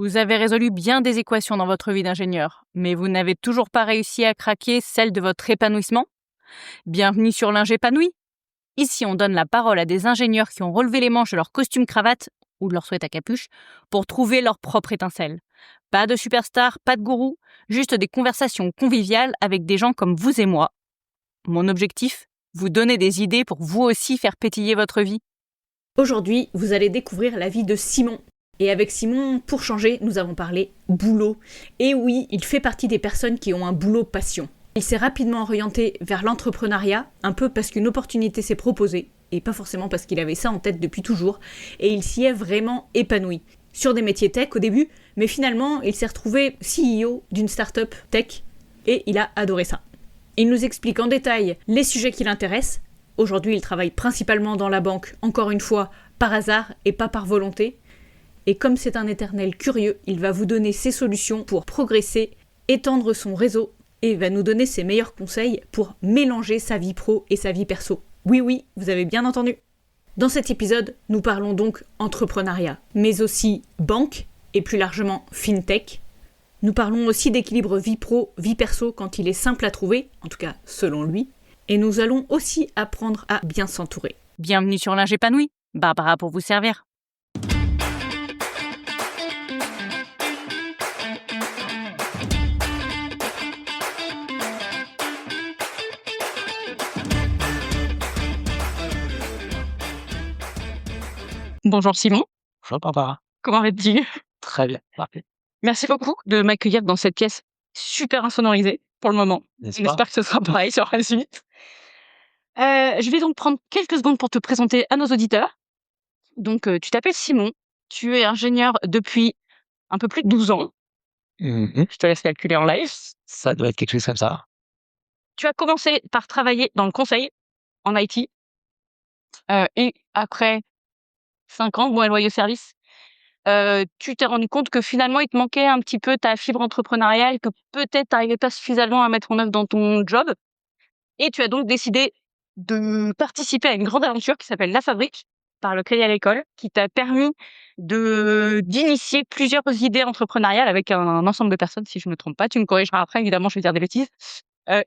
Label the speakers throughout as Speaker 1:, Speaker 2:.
Speaker 1: Vous avez résolu bien des équations dans votre vie d'ingénieur, mais vous n'avez toujours pas réussi à craquer celle de votre épanouissement? Bienvenue sur l'Ingépanoui. Ici, on donne la parole à des ingénieurs qui ont relevé les manches de leur costume cravate ou de leur sweat à capuche pour trouver leur propre étincelle. Pas de superstar, pas de gourou, juste des conversations conviviales avec des gens comme vous et moi. Mon objectif, vous donner des idées pour vous aussi faire pétiller votre vie.
Speaker 2: Aujourd'hui, vous allez découvrir la vie de Simon. Et avec Simon, pour changer, nous avons parlé boulot. Et oui, il fait partie des personnes qui ont un boulot passion. Il s'est rapidement orienté vers l'entrepreneuriat, un peu parce qu'une opportunité s'est proposée, et pas forcément parce qu'il avait ça en tête depuis toujours, et il s'y est vraiment épanoui. Sur des métiers tech au début, mais finalement, il s'est retrouvé CEO d'une start-up tech, et il a adoré ça. Il nous explique en détail les sujets qui l'intéressent. Aujourd'hui, il travaille principalement dans la banque, encore une fois, par hasard et pas par volonté. Et comme c'est un éternel curieux, il va vous donner ses solutions pour progresser, étendre son réseau et va nous donner ses meilleurs conseils pour mélanger sa vie pro et sa vie perso. Oui, vous avez bien entendu. Dans cet épisode, nous parlons donc entrepreneuriat, mais aussi banque et plus largement fintech. Nous parlons aussi d'équilibre vie pro, vie perso quand il est simple à trouver, en tout cas selon lui. Et nous allons aussi apprendre à bien s'entourer.
Speaker 1: Bienvenue sur l'Ingépanoui. Barbara pour vous servir. Bonjour Simon,
Speaker 3: Bonjour Barbara.
Speaker 1: comment vas-tu?
Speaker 3: Très bien, parfait.
Speaker 1: Merci beaucoup de m'accueillir dans cette pièce super insonorisée pour le moment.
Speaker 3: N'est-ce
Speaker 1: On
Speaker 3: pas?
Speaker 1: espère que ce sera pareil sur la suite. Je vais donc prendre quelques secondes pour te présenter à nos auditeurs. Donc, tu t'appelles Simon, tu es ingénieur depuis un peu plus de 12 ans. Je te laisse calculer en live.
Speaker 3: Ça doit être quelque chose comme ça.
Speaker 1: Tu as commencé par travailler dans le conseil en IT. Et après 5 ans, bon, et loyer service, tu t'es rendu compte que finalement, il te manquait un petit peu ta fibre entrepreneuriale, que peut-être tu n'arrivais pas suffisamment à mettre en œuvre dans ton job. Et tu as donc décidé de participer à une grande aventure qui s'appelle La Fabrique, par le Crédit à l'école, qui t'a permis d'initier plusieurs idées entrepreneuriales avec un ensemble de personnes, si je ne me trompe pas. Tu me corrigeras après, évidemment, je vais dire des bêtises.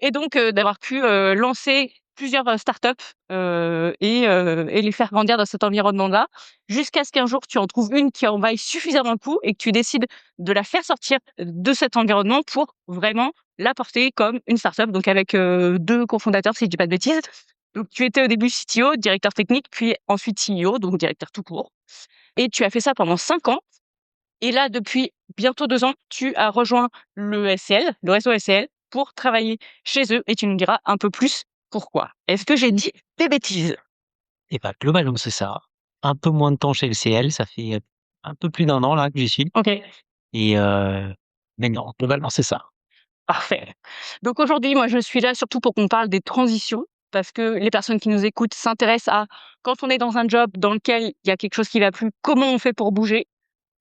Speaker 1: Et donc, d'avoir pu lancer plusieurs startups et les faire grandir dans cet environnement-là, jusqu'à ce qu'un jour, tu en trouves une qui en vaille suffisamment le coup et que tu décides de la faire sortir de cet environnement pour vraiment la porter comme une startup, donc avec 2 cofondateurs, si je dis pas de bêtises. Donc, tu étais au début CTO, directeur technique, puis ensuite CEO, donc directeur tout court. Et tu as fait ça pendant 5 ans. Et là, depuis bientôt 2 ans, tu as rejoint le SCL, le réseau SCL, pour travailler chez eux. Et tu nous diras un peu plus pourquoi. Est-ce que j'ai dit des bêtises?
Speaker 3: Et bah, globalement, c'est ça. Un peu moins de temps chez LCL, ça fait un peu plus d'1 an là que j'y suis.
Speaker 1: Ok,
Speaker 3: Et mais non, globalement, c'est ça.
Speaker 1: parfait. Donc aujourd'hui, moi, je suis là surtout pour qu'on parle des transitions, parce que les personnes qui nous écoutent s'intéressent à quand on est dans un job dans lequel il y a quelque chose qui va plus, comment on fait pour bouger?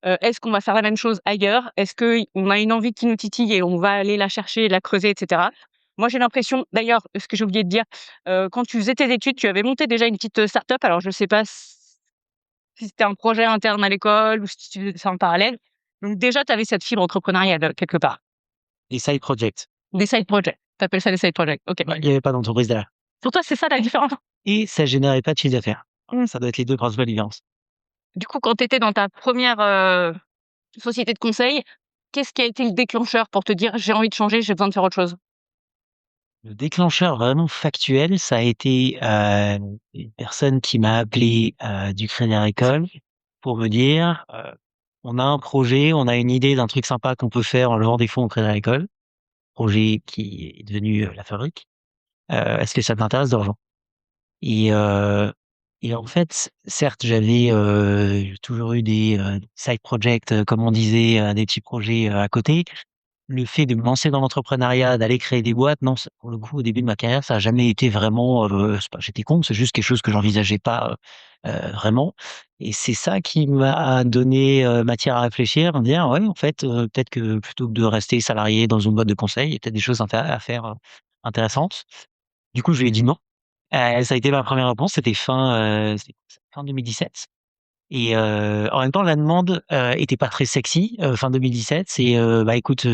Speaker 1: Est-ce qu'on va faire la même chose ailleurs? Est-ce qu'on a une envie qui nous titille et on va aller la chercher, la creuser, et cetera? Moi, j'ai l'impression d'ailleurs, ce que j'ai oublié de dire, quand tu faisais tes études, tu avais monté déjà une petite, start-up. Alors je sais pas si c'était un projet interne à l'école ou si tu faisais ça en parallèle. Donc déjà, tu avais cette fibre entrepreneuriale, quelque part.
Speaker 3: Les side projects.
Speaker 1: Des side projects. Tu appelles ça des side projects. OK.
Speaker 3: Ouais, il y avait pas d'entreprise derrière.
Speaker 1: Pour toi, c'est ça la différence?
Speaker 3: Et ça générait pas de chiffre d'affaires.
Speaker 1: Mmh.
Speaker 3: Ça doit être les 2 principales différences.
Speaker 1: Du coup, quand tu étais dans ta première société de conseil, qu'est-ce qui a été le déclencheur pour te dire: «J'ai envie de changer, j'ai besoin de faire autre chose»?
Speaker 3: Le déclencheur vraiment factuel, ça a été, une personne qui m'a appelé, du Crédit Agricole pour me dire, «On a un projet, on a une idée d'un truc sympa qu'on peut faire en levant des fonds au Crédit Agricole». Projet qui est devenu, La Fabrique. Est-ce que ça t'intéresse de rejoindre? Et et en fait, certes, j'avais, toujours eu des, side projects, comme on disait, des petits projets, à côté. Le fait de me lancer dans l'entrepreneuriat, d'aller créer des boîtes, non, ça pour le coup, au début de ma carrière, ça a jamais été vraiment, c'est pas j'étais contre, c'est juste quelque chose que j'envisageais pas, vraiment. Et c'est ça qui m'a donné, matière à réfléchir, à me dire: «Ouais, en fait, peut-être que plutôt que de rester salarié dans une boîte de conseil, il y a peut-être des choses à faire, intéressantes». Du coup, je lui ai dit non. Ça a été ma première réponse, c'était fin 2017. Et en même temps, la demande était pas très sexy. Fin 2017, c'est bah écoute,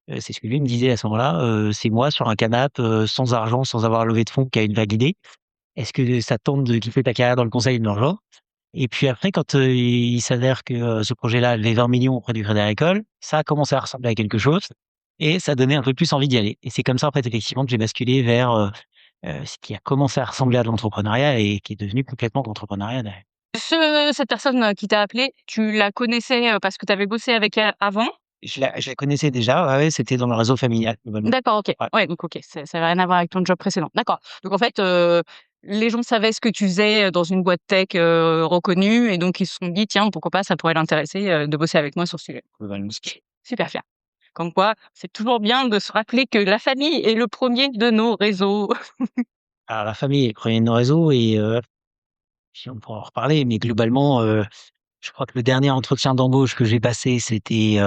Speaker 3: c'est ce que lui me disait à ce moment-là. C'est moi sur un canapé, sans argent, sans avoir levé de fonds, qui a une vague idée. Est-ce que ça te tente de kiffer ta carrière dans le conseil de l'argent? Et puis après, quand il s'avère que ce projet-là avait 20 millions auprès du Crédit Agricole, ça a commencé à ressembler à quelque chose et ça donnait un peu plus envie d'y aller. Et c'est comme ça, en fait, effectivement, que j'ai basculé vers ce qui a commencé à ressembler à de l'entrepreneuriat et qui est devenu complètement de l'entrepreneuriat derrière.
Speaker 1: Cette personne, qui t'a appelé, tu la connaissais, parce que tu avais bossé avec elle avant?
Speaker 3: Je la connaissais déjà, ouais, ouais, c'était dans le réseau familial, globalement.
Speaker 1: D'accord, OK.
Speaker 3: Ouais.
Speaker 1: Ouais, donc OK, ça avait rien à voir avec ton job précédent. D'accord. Donc en fait, les gens savaient ce que tu faisais, dans une boîte tech, reconnue et donc ils se sont dit: «Tiens, pourquoi pas, ça pourrait l'intéresser, de bosser avec moi sur ce sujet».
Speaker 3: Globalement.
Speaker 1: Super fier. Comme quoi, c'est toujours bien de se rappeler que la famille est le premier de nos réseaux.
Speaker 3: Alors la famille est le 1er de nos réseaux et puis on pourra en reparler, mais globalement, je crois que le dernier entretien d'embauche que j'ai passé, c'était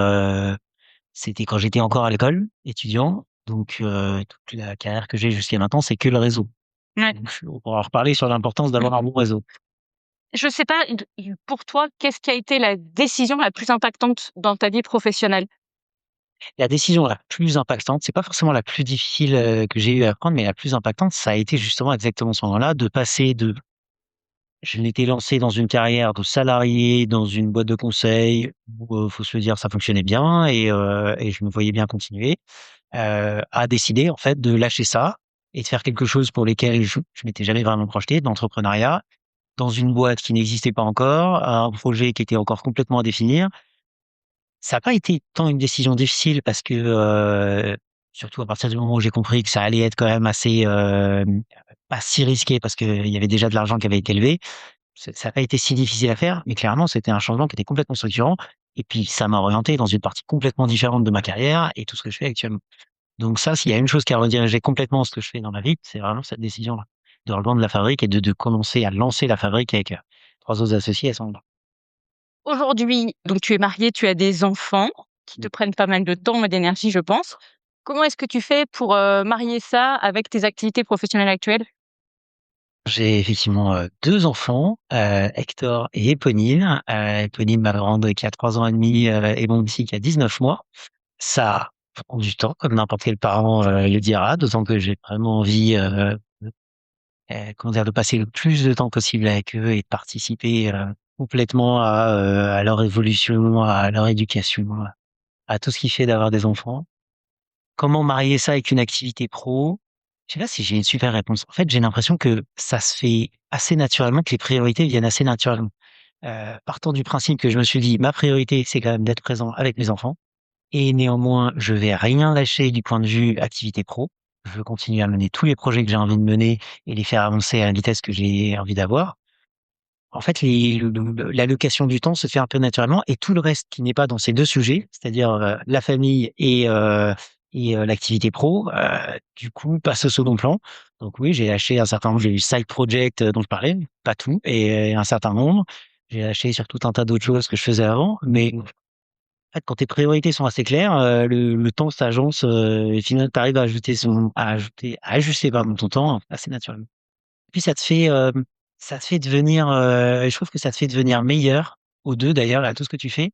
Speaker 3: quand j'étais encore à l'école, étudiant. Donc toute la carrière que j'ai jusqu'à maintenant, c'est que le réseau.
Speaker 1: Ouais.
Speaker 3: Donc on pourra en reparler sur l'importance d'avoir un bon réseau.
Speaker 1: Je sais pas, pour toi, qu'est-ce qui a été la décision la plus impactante dans ta vie professionnelle?
Speaker 3: La décision la plus impactante, c'est pas forcément la plus difficile, que j'ai eu à prendre, mais la plus impactante, ça a été justement exactement ce moment-là, de passer de je m'étais lancé dans une carrière de salarié dans une boîte de conseil où, faut se le dire, ça fonctionnait bien et je me voyais bien continuer, à décider en fait de lâcher ça et de faire quelque chose pour lesquels je m'étais jamais vraiment projeté, de l'entrepreneuriat, dans une boîte qui n'existait pas encore, un projet qui était encore complètement à définir. Ça a pas été tant une décision difficile parce que, surtout à partir du moment où j'ai compris que ça allait être quand même assez, pas si risqué parce qu'il y avait déjà de l'argent qui avait été levé. Ça a pas été si difficile à faire, mais clairement, c'était un changement qui était complètement structurant et puis ça m'a orienté dans une partie complètement différente de ma carrière et tout ce que je fais actuellement. Donc ça, s'il y a une chose qui a redirigé complètement ce que je fais dans ma vie, c'est vraiment cette décision-là, de revendre la fabrique et de commencer à lancer la fabrique avec, 3 autres associés à ce moment-là.
Speaker 1: Aujourd'hui, donc tu es marié, tu as des enfants qui te prennent pas mal de temps et d'énergie, je pense. Comment est-ce que tu fais pour, marier ça avec tes activités professionnelles actuelles?
Speaker 3: J'ai effectivement, 2 enfants, Hector et Éponine. Éponine, ma grande, qui a 3 ans et demi, et mon petit qui a 19 mois. Ça prend du temps, comme n'importe quel parent, le dira, d'autant que j'ai vraiment envie, comment dire? De passer le plus de temps possible avec eux et de participer, complètement à leur évolution, à leur éducation, à tout ce qui fait d'avoir des enfants. Comment marier ça avec une activité pro? Je sais pas si j'ai une super réponse. En fait, j'ai l'impression que ça se fait assez naturellement, que les priorités viennent assez naturellement. Partant du principe que je me suis dit: «Ma priorité, c'est quand même d'être présent avec mes enfants et néanmoins, je vais rien lâcher du point de vue activité pro. Je veux continuer à mener tous les projets que j'ai envie de mener et les faire avancer à la vitesse que j'ai envie d'avoir». En fait, l'allocation du temps se fait un peu naturellement et tout le reste qui n'est pas dans ces 2 sujets, c'est-à-dire, la famille et l'activité pro, du coup, passe au second plan. Donc oui, j'ai lâché un certain nombre, j'ai eu side project, dont je parlais, pas tout et un certain nombre. J'ai lâché sur tout un tas d'autres choses que je faisais avant, mais en fait, quand tes priorités sont assez claires, le temps s'agence, et finalement tu arrives à ajuster, pardon, ton temps assez naturellement. Puis ça te fait devenir, je trouve que ça te fait devenir meilleur aux 2 d'ailleurs, à tout ce que tu fais.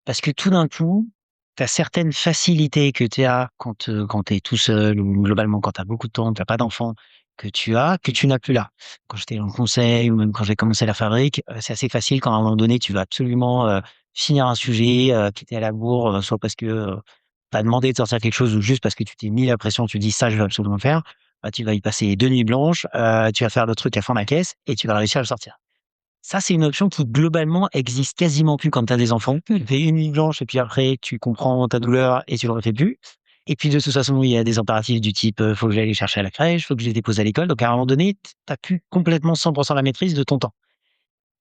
Speaker 3: Parce que tout d'un coup, tu as certaines facilités que tu as quand tu es tout seul ou globalement quand tu as beaucoup de temps, tu as pas d'enfants, que tu n'as plus là. Quand j'étais dans le conseil ou même quand j'ai commencé la fabrique, c'est assez facile quand à un moment donné tu vas absolument, finir un sujet, qui était à la bourre, soit parce que, tu as demandé de sortir quelque chose ou juste parce que tu t'es mis la pression, tu dis: «Ça, je vais absolument le faire». Bah, tu vas y passer 2 nuits blanches, tu vas faire le truc à fond la caisse et tu vas réussir à le sortir. Ça, c'est une option qui globalement existe quasiment plus quand tu as des enfants. Tu fais une nuit blanche et puis après tu comprends ta douleur et tu le refais plus. Et puis de toute façon, il y a des impératifs du type, faut que j'aille les chercher à la crèche, faut que je les dépose à l'école. Donc à un moment donné, tu as plus complètement 100 la maîtrise de ton temps.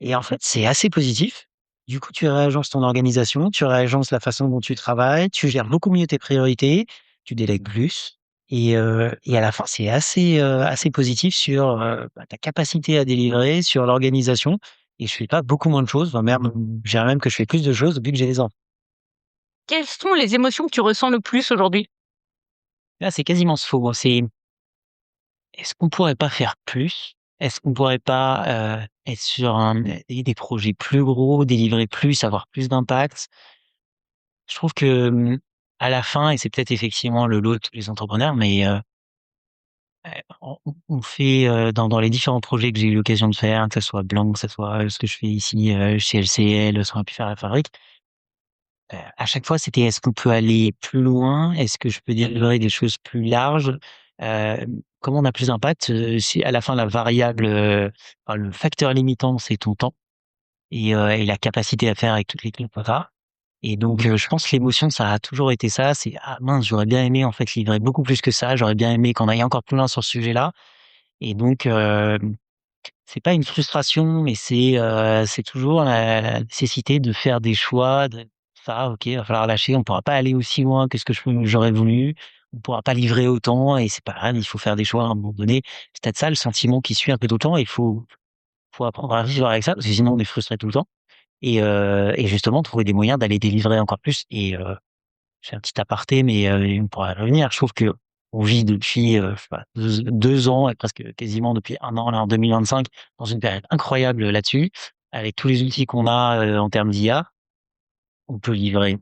Speaker 3: Et en fait, c'est assez positif. Du coup, tu réagences ton organisation, tu réagences la façon dont tu travailles, tu gères beaucoup mieux tes priorités, tu délègues plus et à la fin, c'est assez positif sur, ta capacité à délivrer, sur l'organisation et je fais pas beaucoup moins de choses, enfin même je dirais même que je fais plus de choses depuis que j'ai des enfants.
Speaker 1: Quelles sont les émotions que tu ressens le plus aujourd'hui?
Speaker 3: Là, c'est quasiment ce faux, hein, c'est: «Est-ce qu'on pourrait pas faire plus?» est-ce qu'on pourrait pas, être sur des projets plus gros, délivrer plus, avoir plus d'impact? Je trouve que, à la fin et c'est peut-être effectivement le lot de tous les entrepreneurs, mais on fait, dans les différents projets que j'ai eu l'occasion de faire, que ça soit Blanc, que ça soit, ce que je fais ici, chez LCL, ce qu'on a pu faire à la fabrique, à chaque fois, c'était: «Est-ce qu'on peut aller plus loin? Est-ce que je peux délivrer des choses plus larges?» Comment on a plus d'impact? Si à la fin la variable, enfin le facteur limitant, c'est ton temps et la capacité à faire avec toute l'équipe qu'on a et donc je pense que l'émotion, ça a toujours été ça, c'est: «Ah mince, j'aurais bien aimé en fait livrer beaucoup plus que ça, j'aurais bien aimé qu'on aille encore plus loin sur ce sujet-là» et donc c'est pas une frustration, mais c'est toujours la nécessité de faire des choix, de ça, OK, il va falloir lâcher, on pourra pas aller aussi loin que ce que j'aurais voulu, on pourra pas livrer autant et c'est pas grave, il faut faire des choix à un moment donné. C'est peut-être ça le sentiment qui suit un peu tout le temps, il faut apprendre à vivre avec ça, parce que sinon on est frustré tout le temps et justement trouver des moyens d'aller délivrer encore plus et je fais un petit aparté, mais on pourra y revenir. Je trouve que on vit depuis, je sais pas, 2 ans et presque quasiment depuis 1 an, là, en 2025, dans une période incroyable là-dessus. Avec tous les outils qu'on a, en termes d'IA, on peut livrer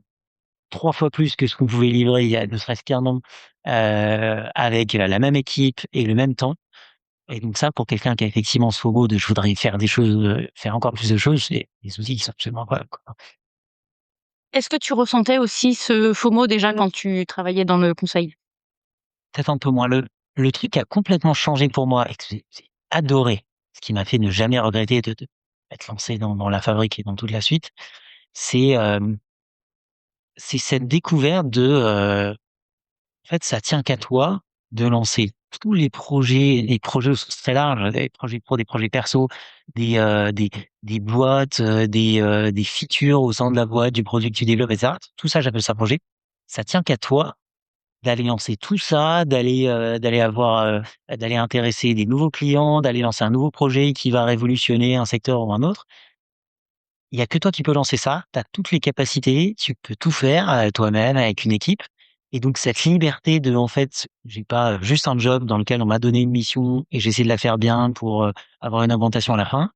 Speaker 3: 3 fois plus que ce qu'on pouvait livrer il y a ne serait-ce qu'1 an, avec, la même équipe et le même temps et donc ça, pour quelqu'un qui a effectivement ce FOMO de: «Je voudrais faire des choses, faire encore plus de choses», c'est des outils qui sont absolument incroyables, quoi.
Speaker 1: Est-ce que tu ressentais aussi ce FOMO déjà quand tu travaillais dans le conseil?
Speaker 3: Peut-être un peu moins. Le truc qui a complètement changé pour moi et que j'ai adoré, ce qui m'a fait ne jamais regretter de m'être lancé dans la fabrique et dans toute la suite, c'est, c'est cette découverte de, en fait, ça tient qu'à toi de lancer tous les projets au sens très large, des projets pro, des projets perso, des boîtes, des features au sein de la boîte, du produit que tu développes et cetera. Tout ça, j'appelle ça projet. Ça tient qu'à toi d'aller lancer tout ça, d'aller intéresser des nouveaux clients, d'aller lancer un nouveau projet qui va révolutionner un secteur ou un autre. Il y a que toi qui peux lancer ça. Tu as toutes les capacités, tu peux tout faire, toi-même avec une équipe et donc cette liberté de, en fait, j'ai pas, juste un job dans lequel on m'a donné une mission et j'essaie de la faire bien pour, avoir une augmentation à la fin.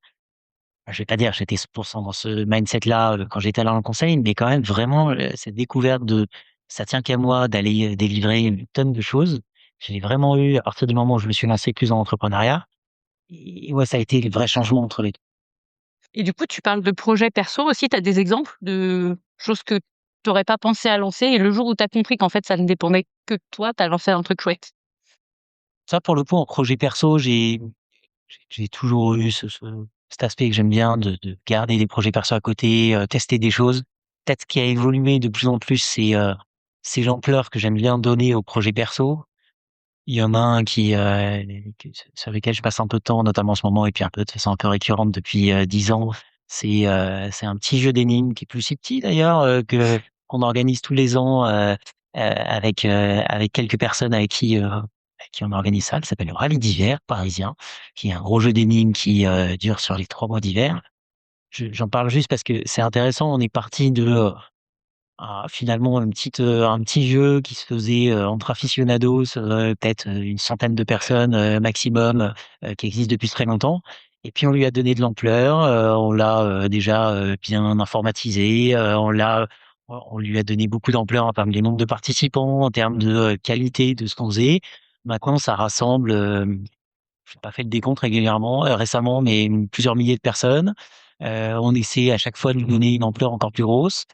Speaker 3: Je vais pas dire, j'étais 100 dans ce mindset-là, quand j'étais là dans le conseil, mais quand même vraiment, cette découverte de ça tient qu'à moi d'aller, délivrer une tonne de choses. J'ai vraiment eu à partir du moment où je me suis lancé plus dans l'entrepreneuriat et ouais, ça a été le vrai changement entre les 2.
Speaker 1: Et du coup, tu parles de projets perso aussi, tu as des exemples de choses que tu aurais pas pensé à lancer et le jour où tu as compris qu'en fait ça ne dépendait que de toi, tu as lancé un truc chouette?
Speaker 3: Ça pour le coup en projet perso, j'ai toujours eu cet aspect que j'aime bien de garder des projets perso à côté, tester des choses. Peut-être ce qui a évolué de plus en plus, c'est l'ampleur que j'aime bien donner aux projets perso. Il y en a un sur lequel je passe un peu de temps, notamment en ce moment et puis un peu de façon un peu récurrente depuis, 10 ans. C'est un petit jeu d'énigmes qui est plus si petit d'ailleurs, que qu'on organise tous les ans, avec quelques personnes avec qui on organise ça. Ça s'appelle le Rallye d'hiver parisien, qui est un gros jeu d'énigmes qui, dure sur les 3 mois d'hiver. J'en parle juste parce que c'est intéressant. On est parti de, finalement un petit jeu qui se faisait, entre aficionados, peut-être, une centaine de personnes, maximum, qui existe depuis très longtemps et puis on lui a donné de l'ampleur, on l'a, déjà, bien informatisé, on lui a donné beaucoup d'ampleur en termes du nombre de participants, en termes de, qualité de ce qu'on faisait. Maintenant ça rassemble, j'ai pas fait le décompte régulièrement, récemment, mais plusieurs milliers de personnes. On essaie à chaque fois de lui donner une ampleur encore plus grosse.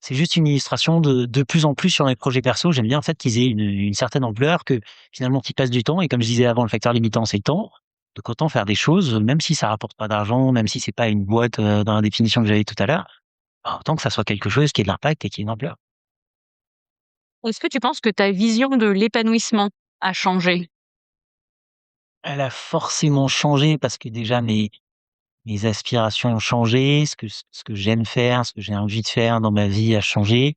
Speaker 3: C'est juste une illustration de plus en plus sur mes projets perso, j'aime bien en fait qu'ils aient une certaine ampleur, que finalement qu'ils passent du temps et comme je disais avant, le facteur limitant, c'est le temps. Donc autant faire des choses, même si ça rapporte pas d'argent, même si c'est pas une boîte, dans la définition que j'avais tout à l'heure, bah, autant que ça soit quelque chose qui ait de l'impact et qui ait une ampleur.
Speaker 1: Est-ce que tu penses que ta vision de l'épanouissement a changé?
Speaker 3: Elle a forcément changé parce que déjà mes aspirations ont changé, ce que j'aime faire, ce que j'ai envie de faire dans ma vie a changé.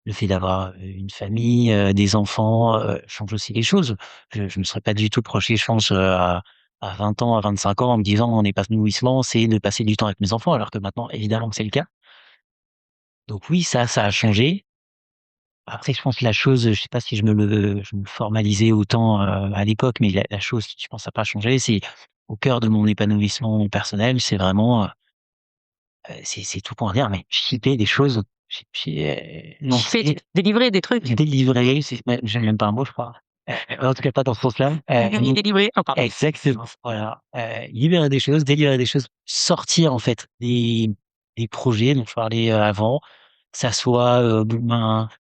Speaker 3: Le fait d'avoir, une famille, des enfants, change aussi les choses. Je me serais pas du tout projeté, je pense, à 20 ans, à 25 ans en me disant: «Mon épanouissement, c'est de passer du temps avec mes enfants», alors que maintenant évidemment que c'est le cas. Donc oui, ça a changé. Après je pense que la chose, je sais pas si je me le formalisais autant, à l'époque, mais la chose qui je pense a pas changé, c'est au cœur de mon épanouissement personnel, c'est vraiment, c'est tout pour dire, mais shipper des choses,
Speaker 1: Shipper,
Speaker 3: lancer,
Speaker 1: délivrer des trucs.
Speaker 3: délivrer, j'aime même pas un mot, je crois. En tout cas pas dans ce sens-là.
Speaker 1: Délivrer. Oh, pardon.
Speaker 3: Exactement, voilà. Libérer des choses, délivrer des choses, sortir en fait des projets dont je parlais, avant, que ça soit,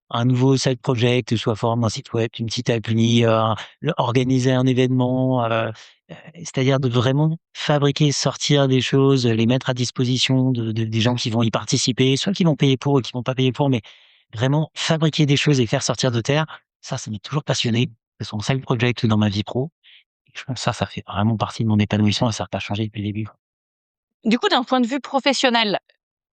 Speaker 3: un nouveau side project, que ce soit forme d'un site web, une petite appli, organiser un événement, c'est-à-dire de vraiment fabriquer, sortir des choses, les mettre à disposition de des gens qui vont y participer, soit qui vont payer pour ou qui vont pas payer pour, mais vraiment fabriquer des choses et faire sortir de terre, ça m'a toujours passionné. Que ce soit en side project ou dans ma vie pro. Et je pense que ça fait vraiment partie de mon épanouissement et ça n'a pas changé depuis le début.
Speaker 1: Du coup, d'un point de vue professionnel,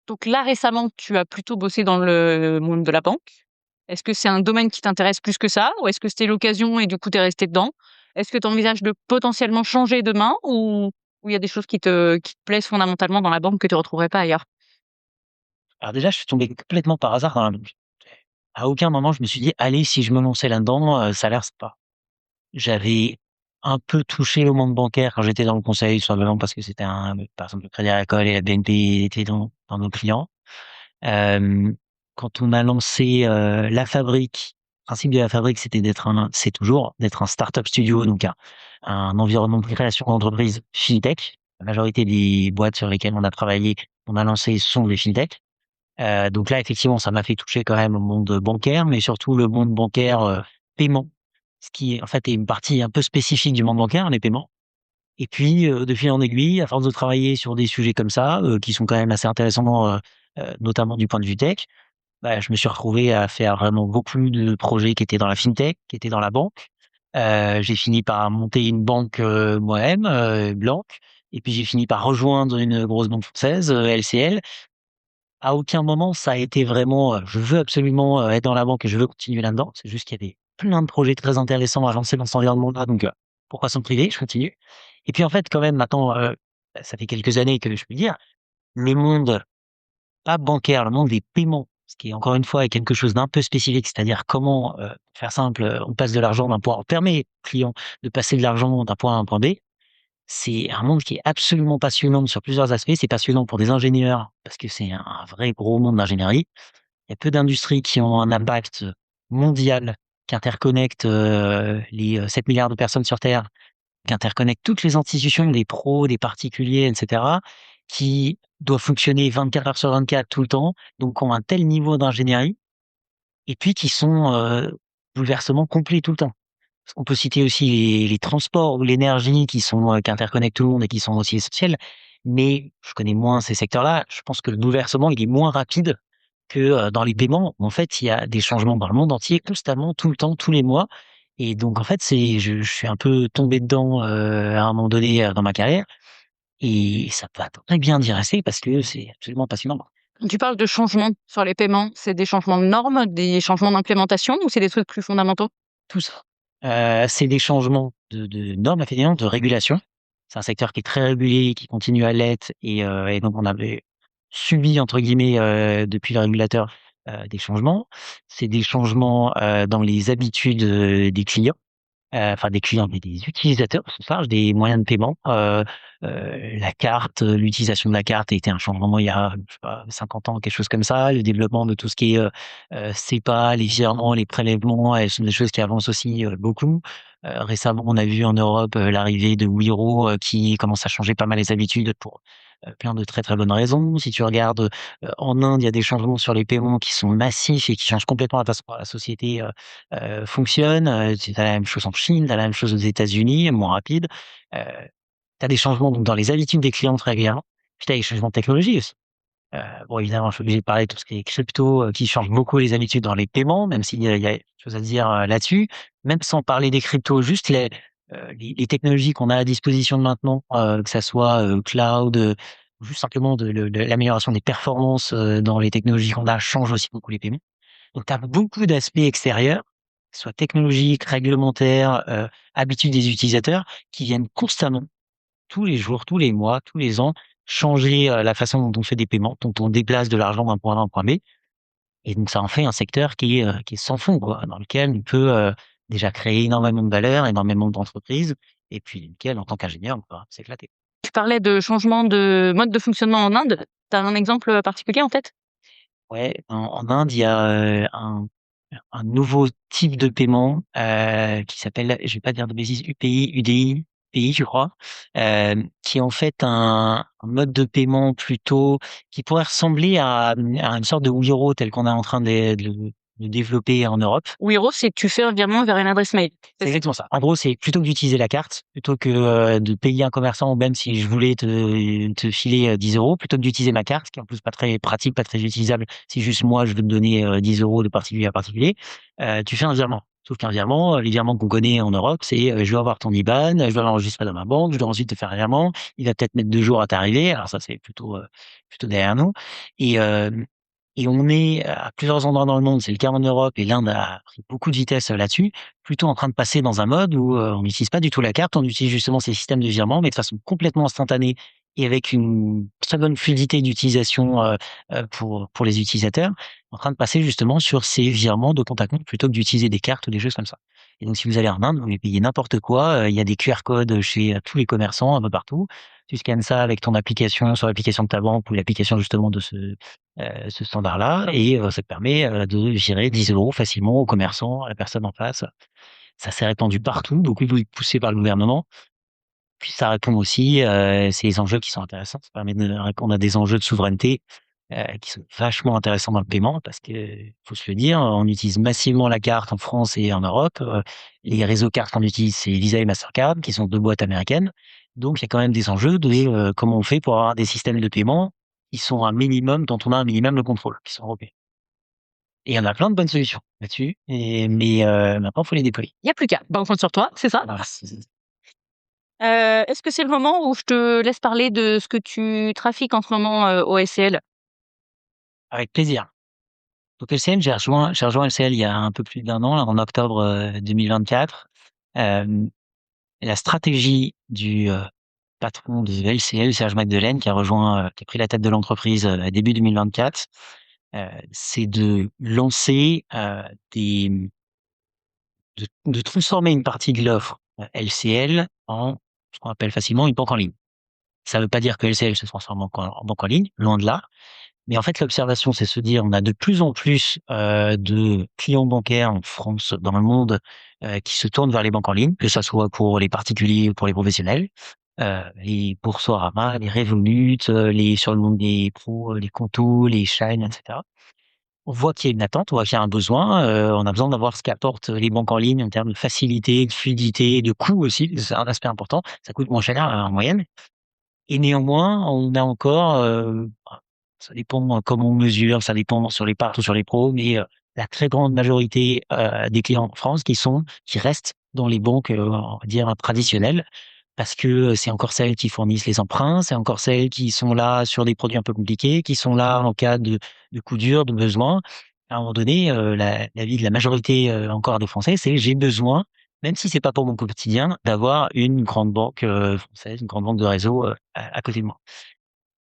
Speaker 1: donc là, récemment, tu as plutôt bossé dans le monde de la banque. Est-ce que c'est un domaine qui t'intéresse plus que ça? Ou est-ce que c'était l'occasion et du coup, tu es resté dedans? Est-ce que tu envisages de potentiellement changer demain ou il y a des choses qui te plaisent fondamentalement dans la banque que tu retrouverais pas ailleurs?
Speaker 3: Alors déjà, je suis tombé complètement par hasard dans la à aucun moment je me suis dit: «Allez, si je me lançais là-dedans, ça a l'air sympa». J'avais un peu touché au monde bancaire quand j'étais dans le conseil, simplement parce que c'était par exemple, le Crédit Agricole et la BNP étaient dans nos clients. Hem, Quand on a lancé, La Fabrique, le principe de La Fabrique, c'était c'est toujours d'être un start-up studio, donc un environnement de création d'entreprise fintech. La majorité des boîtes sur lesquelles on a travaillé, on a lancé sont des fintech. Donc là, effectivement, ça m'a fait toucher quand même au monde bancaire, mais surtout le monde bancaire, paiement. Ce qui est en fait est une partie un peu spécifique du monde bancaire, les paiements. Et puis, de fil en aiguille, à force de travailler sur des sujets comme ça, qui sont quand même assez intéressants, notamment du point de vue tech, bah, je me suis retrouvé à faire vraiment beaucoup de projets qui étaient dans la fintech, qui étaient dans la banque. J'ai fini par monter une banque, moi-même, Blank, et puis j'ai fini par rejoindre une grosse banque française, LCL. À aucun moment ça a été vraiment, je veux absolument, être dans la banque et je veux continuer là-dedans. C'est juste qu'il y avait plein de projets très intéressants à lancer dans cet environnement-là, donc pourquoi s'en priver? Je continue. Et puis en fait, quand même maintenant, ça fait quelques années que je peux dire, le monde pas bancaire, le monde des paiements, ce qui est encore une fois est quelque chose d'un peu spécifique, c'est-à-dire comment, pour faire simple, on passe de l'argent d'un point, on permet aux clients de passer de l'argent d'un point A à un point B. C'est un monde qui est absolument passionnant sur plusieurs aspects. C'est passionnant pour des ingénieurs parce que c'est un vrai gros monde d'ingénierie. Il y a peu d'industries qui ont un impact mondial, qui interconnectent, les, 7 milliards de personnes sur terre, qui interconnectent toutes les institutions, des pros, des particuliers, et cetera, qui doivent fonctionner 24 heures sur 24 tout le temps, donc ont un tel niveau d'ingénierie et puis qui sont, bouleversement complets tout le temps. On peut citer aussi les transports ou l'énergie qui interconnectent tout le monde et qui sont aussi essentiels. Mais je connais moins ces secteurs-là. Je pense que le bouleversement, il est moins rapide que, dans les paiements. En fait, il y a des changements dans le monde entier constamment, tout le temps, tous les mois. Et donc en fait, je suis un peu tombé dedans, à un moment donné, dans ma carrière et ça va très bien d'y rester parce que c'est absolument passionnant.
Speaker 1: Tu parles de changements sur les paiements. C'est des changements de normes, des changements d'implémentation ou c'est des trucs plus fondamentaux?
Speaker 3: Tout ça. C'est des changements de normes, effectivement, de régulation. C'est un secteur qui est très régulé, qui continue à l'être et donc on avait «subi» entre guillemets, depuis le régulateur, des changements. C'est des changements, dans les habitudes, des clients. Enfin des clients, mais des utilisateurs au sens large, des moyens de paiement. La carte, l'utilisation de la carte a été un changement il y a, je sais pas, 50 ans, quelque chose comme ça. Le développement de tout ce qui est, SEPA, les virements, les prélèvements, elles sont des choses qui avancent aussi, beaucoup. Récemment, on a vu en Europe, l'arrivée de Wero, qui commence à changer pas mal les habitudes pour, plein de très, très bonnes raisons. Si tu regardes, en Inde, il y a des changements sur les paiements qui sont massifs et qui changent complètement la façon dont la société, fonctionne. Tu as la même chose en Chine, tu as la même chose aux États-Unis, moins rapide. Heu, Tu as des changements donc dans les habitudes des clients très régulièrement. Puis tu as les changements de technologie aussi. Bon évidemment, je suis obligé de parler de tout ce qui est crypto, qui change beaucoup les habitudes dans les paiements, même s'il y a des choses à dire, là-dessus. Même sans parler des cryptos, juste les technologies qu'on a à disposition maintenant, que ça soit, cloud, ou juste simplement de l'amélioration des performances, dans les technologies qu'on a, change aussi beaucoup les paiements. Donc tu as beaucoup d'aspects extérieurs, que ce soit technologiques, réglementaires, habitudes des utilisateurs, qui viennent constamment, tous les jours, tous les mois, tous les ans, changer, la façon dont on fait des paiements, dont on déplace de l'argent d'un point A à un point B. Et donc ça en fait un secteur qui est sans fond quoi, dans lequel on peut, déjà créer énormément de valeur, énormément d'entreprises et puis nickel, en tant qu'ingénieur, on va s'éclater.
Speaker 1: Tu parlais de changement de mode de fonctionnement en Inde. Tu as un exemple, particulier en tête?
Speaker 3: Ouais, en Inde, il y a, un nouveau type de paiement, qui s'appelle, je vais pas dire de bêtises, UPI, UDI, PI, je crois, qui est en fait un mode de paiement plutôt qui pourrait ressembler à une sorte de Wero tel qu'on est en train de développer en Europe.
Speaker 1: Wero, c'est que tu fais un virement vers une adresse mail.
Speaker 3: C'est exactement ça. En gros, c'est plutôt que d'utiliser la carte, plutôt que, de payer un commerçant ou même si je voulais te filer, 10 €, plutôt que d'utiliser ma carte, qui est en plus pas très pratique, pas très utilisable, si juste moi je veux te donner, 10 € de particulier à particulier, tu fais un virement. Sauf qu'un virement, les virements qu'on connaît en Europe, c'est, je dois avoir ton IBAN, je dois l'enregistrer dans ma banque, je dois ensuite te faire un virement. Il va peut-être mettre 2 jours à t'arriver. Alors ça, c'est plutôt derrière nous et hem et on est à plusieurs endroits dans le monde, c'est le cas en Europe et l'Inde a pris beaucoup de vitesse, là-dessus, plutôt en train de passer dans un mode où, on n'utilise pas du tout la carte, on utilise justement ces systèmes de virement, mais de façon complètement instantanée et avec une très bonne fluidité d'utilisation, pour les utilisateurs. En train de passer justement sur ces virements de compte à compte plutôt que d'utiliser des cartes ou des choses comme ça. Et donc si vous allez en Inde, vous pouvez payer n'importe quoi, il y a des QR codes chez, tous les commerçants un peu partout. Tu scannes ça avec ton application sur l'application de ta banque ou l'application justement de ce standard-là et ça te permet, de virer 10 € facilement aux commerçants, à la personne en face. Ça s'est répandu partout, beaucoup poussé par le gouvernement. Puis ça répond aussi, c'est les enjeux qui sont intéressants. Ça permet de répondre à des enjeux de souveraineté, qui sont vachement intéressants dans le paiement parce que, faut se le dire, on utilise massivement la carte en France et en Europe. Les réseaux cartes qu'on utilise, c'est Visa et Mastercard, qui sont 2 boîtes américaines. Donc il y a quand même des enjeux de, comment on fait pour avoir des systèmes de paiement qui sont un minimum dont on a un minimum de contrôle, qui sont européens. Et il y en a plein de bonnes solutions là-dessus mais maintenant faut les déployer.
Speaker 1: Il y a plus qu'à. Bah, on compte sur toi, c'est ça?
Speaker 3: Voilà.
Speaker 1: Est-ce que c'est le moment où je te laisse parler de ce que tu trafiques en ce moment, au SCL?
Speaker 3: Avec plaisir. Donc LCL, j'ai rejoint LCL il y a un peu plus d'1 an, là, en octobre, 2024. Hem, la stratégie du, patron de LCL, Serge Magdelaine, qui a pris la tête de l'entreprise, début 2024, c'est de lancer, de transformer une partie de l'offre, LCL en ce qu'on appelle facilement une banque en ligne. Ça ne veut pas dire que LCL se transforme en banque en ligne, loin de là. Mais en fait, l'observation, c'est se dire, on a de plus en plus, de clients bancaires en France, dans le monde, qui se tournent vers les banques en ligne, que ça soit pour les particuliers ou pour les professionnels. Les Boursorama, les Revolut, les sur le monde des pros, les Conto, les Shine et cetera. On voit qu'il y a une attente, on voit qu'il y a un besoin, on a besoin d'avoir ce qu'apportent les banques en ligne en termes de facilité, de fluidité, de coût aussi, c'est un aspect important. Ça coûte moins cher, en moyenne et néanmoins, on a encore, ça dépend, comment on mesure, ça dépend sur les parts ou sur les pros, mais la très grande majorité, des clients en France qui restent dans les banques, on va dire traditionnelles parce que, c'est encore celles qui fournissent les emprunts, c'est encore celles qui sont là sur des produits un peu compliqués, qui sont là en cas de coup dur, de besoin. À un moment donné, l'avis de la majorité, encore des Français, c'est: «J'ai besoin, même si c'est pas pour mon quotidien, d'avoir une grande banque, française, une grande banque de réseau, à côté de moi».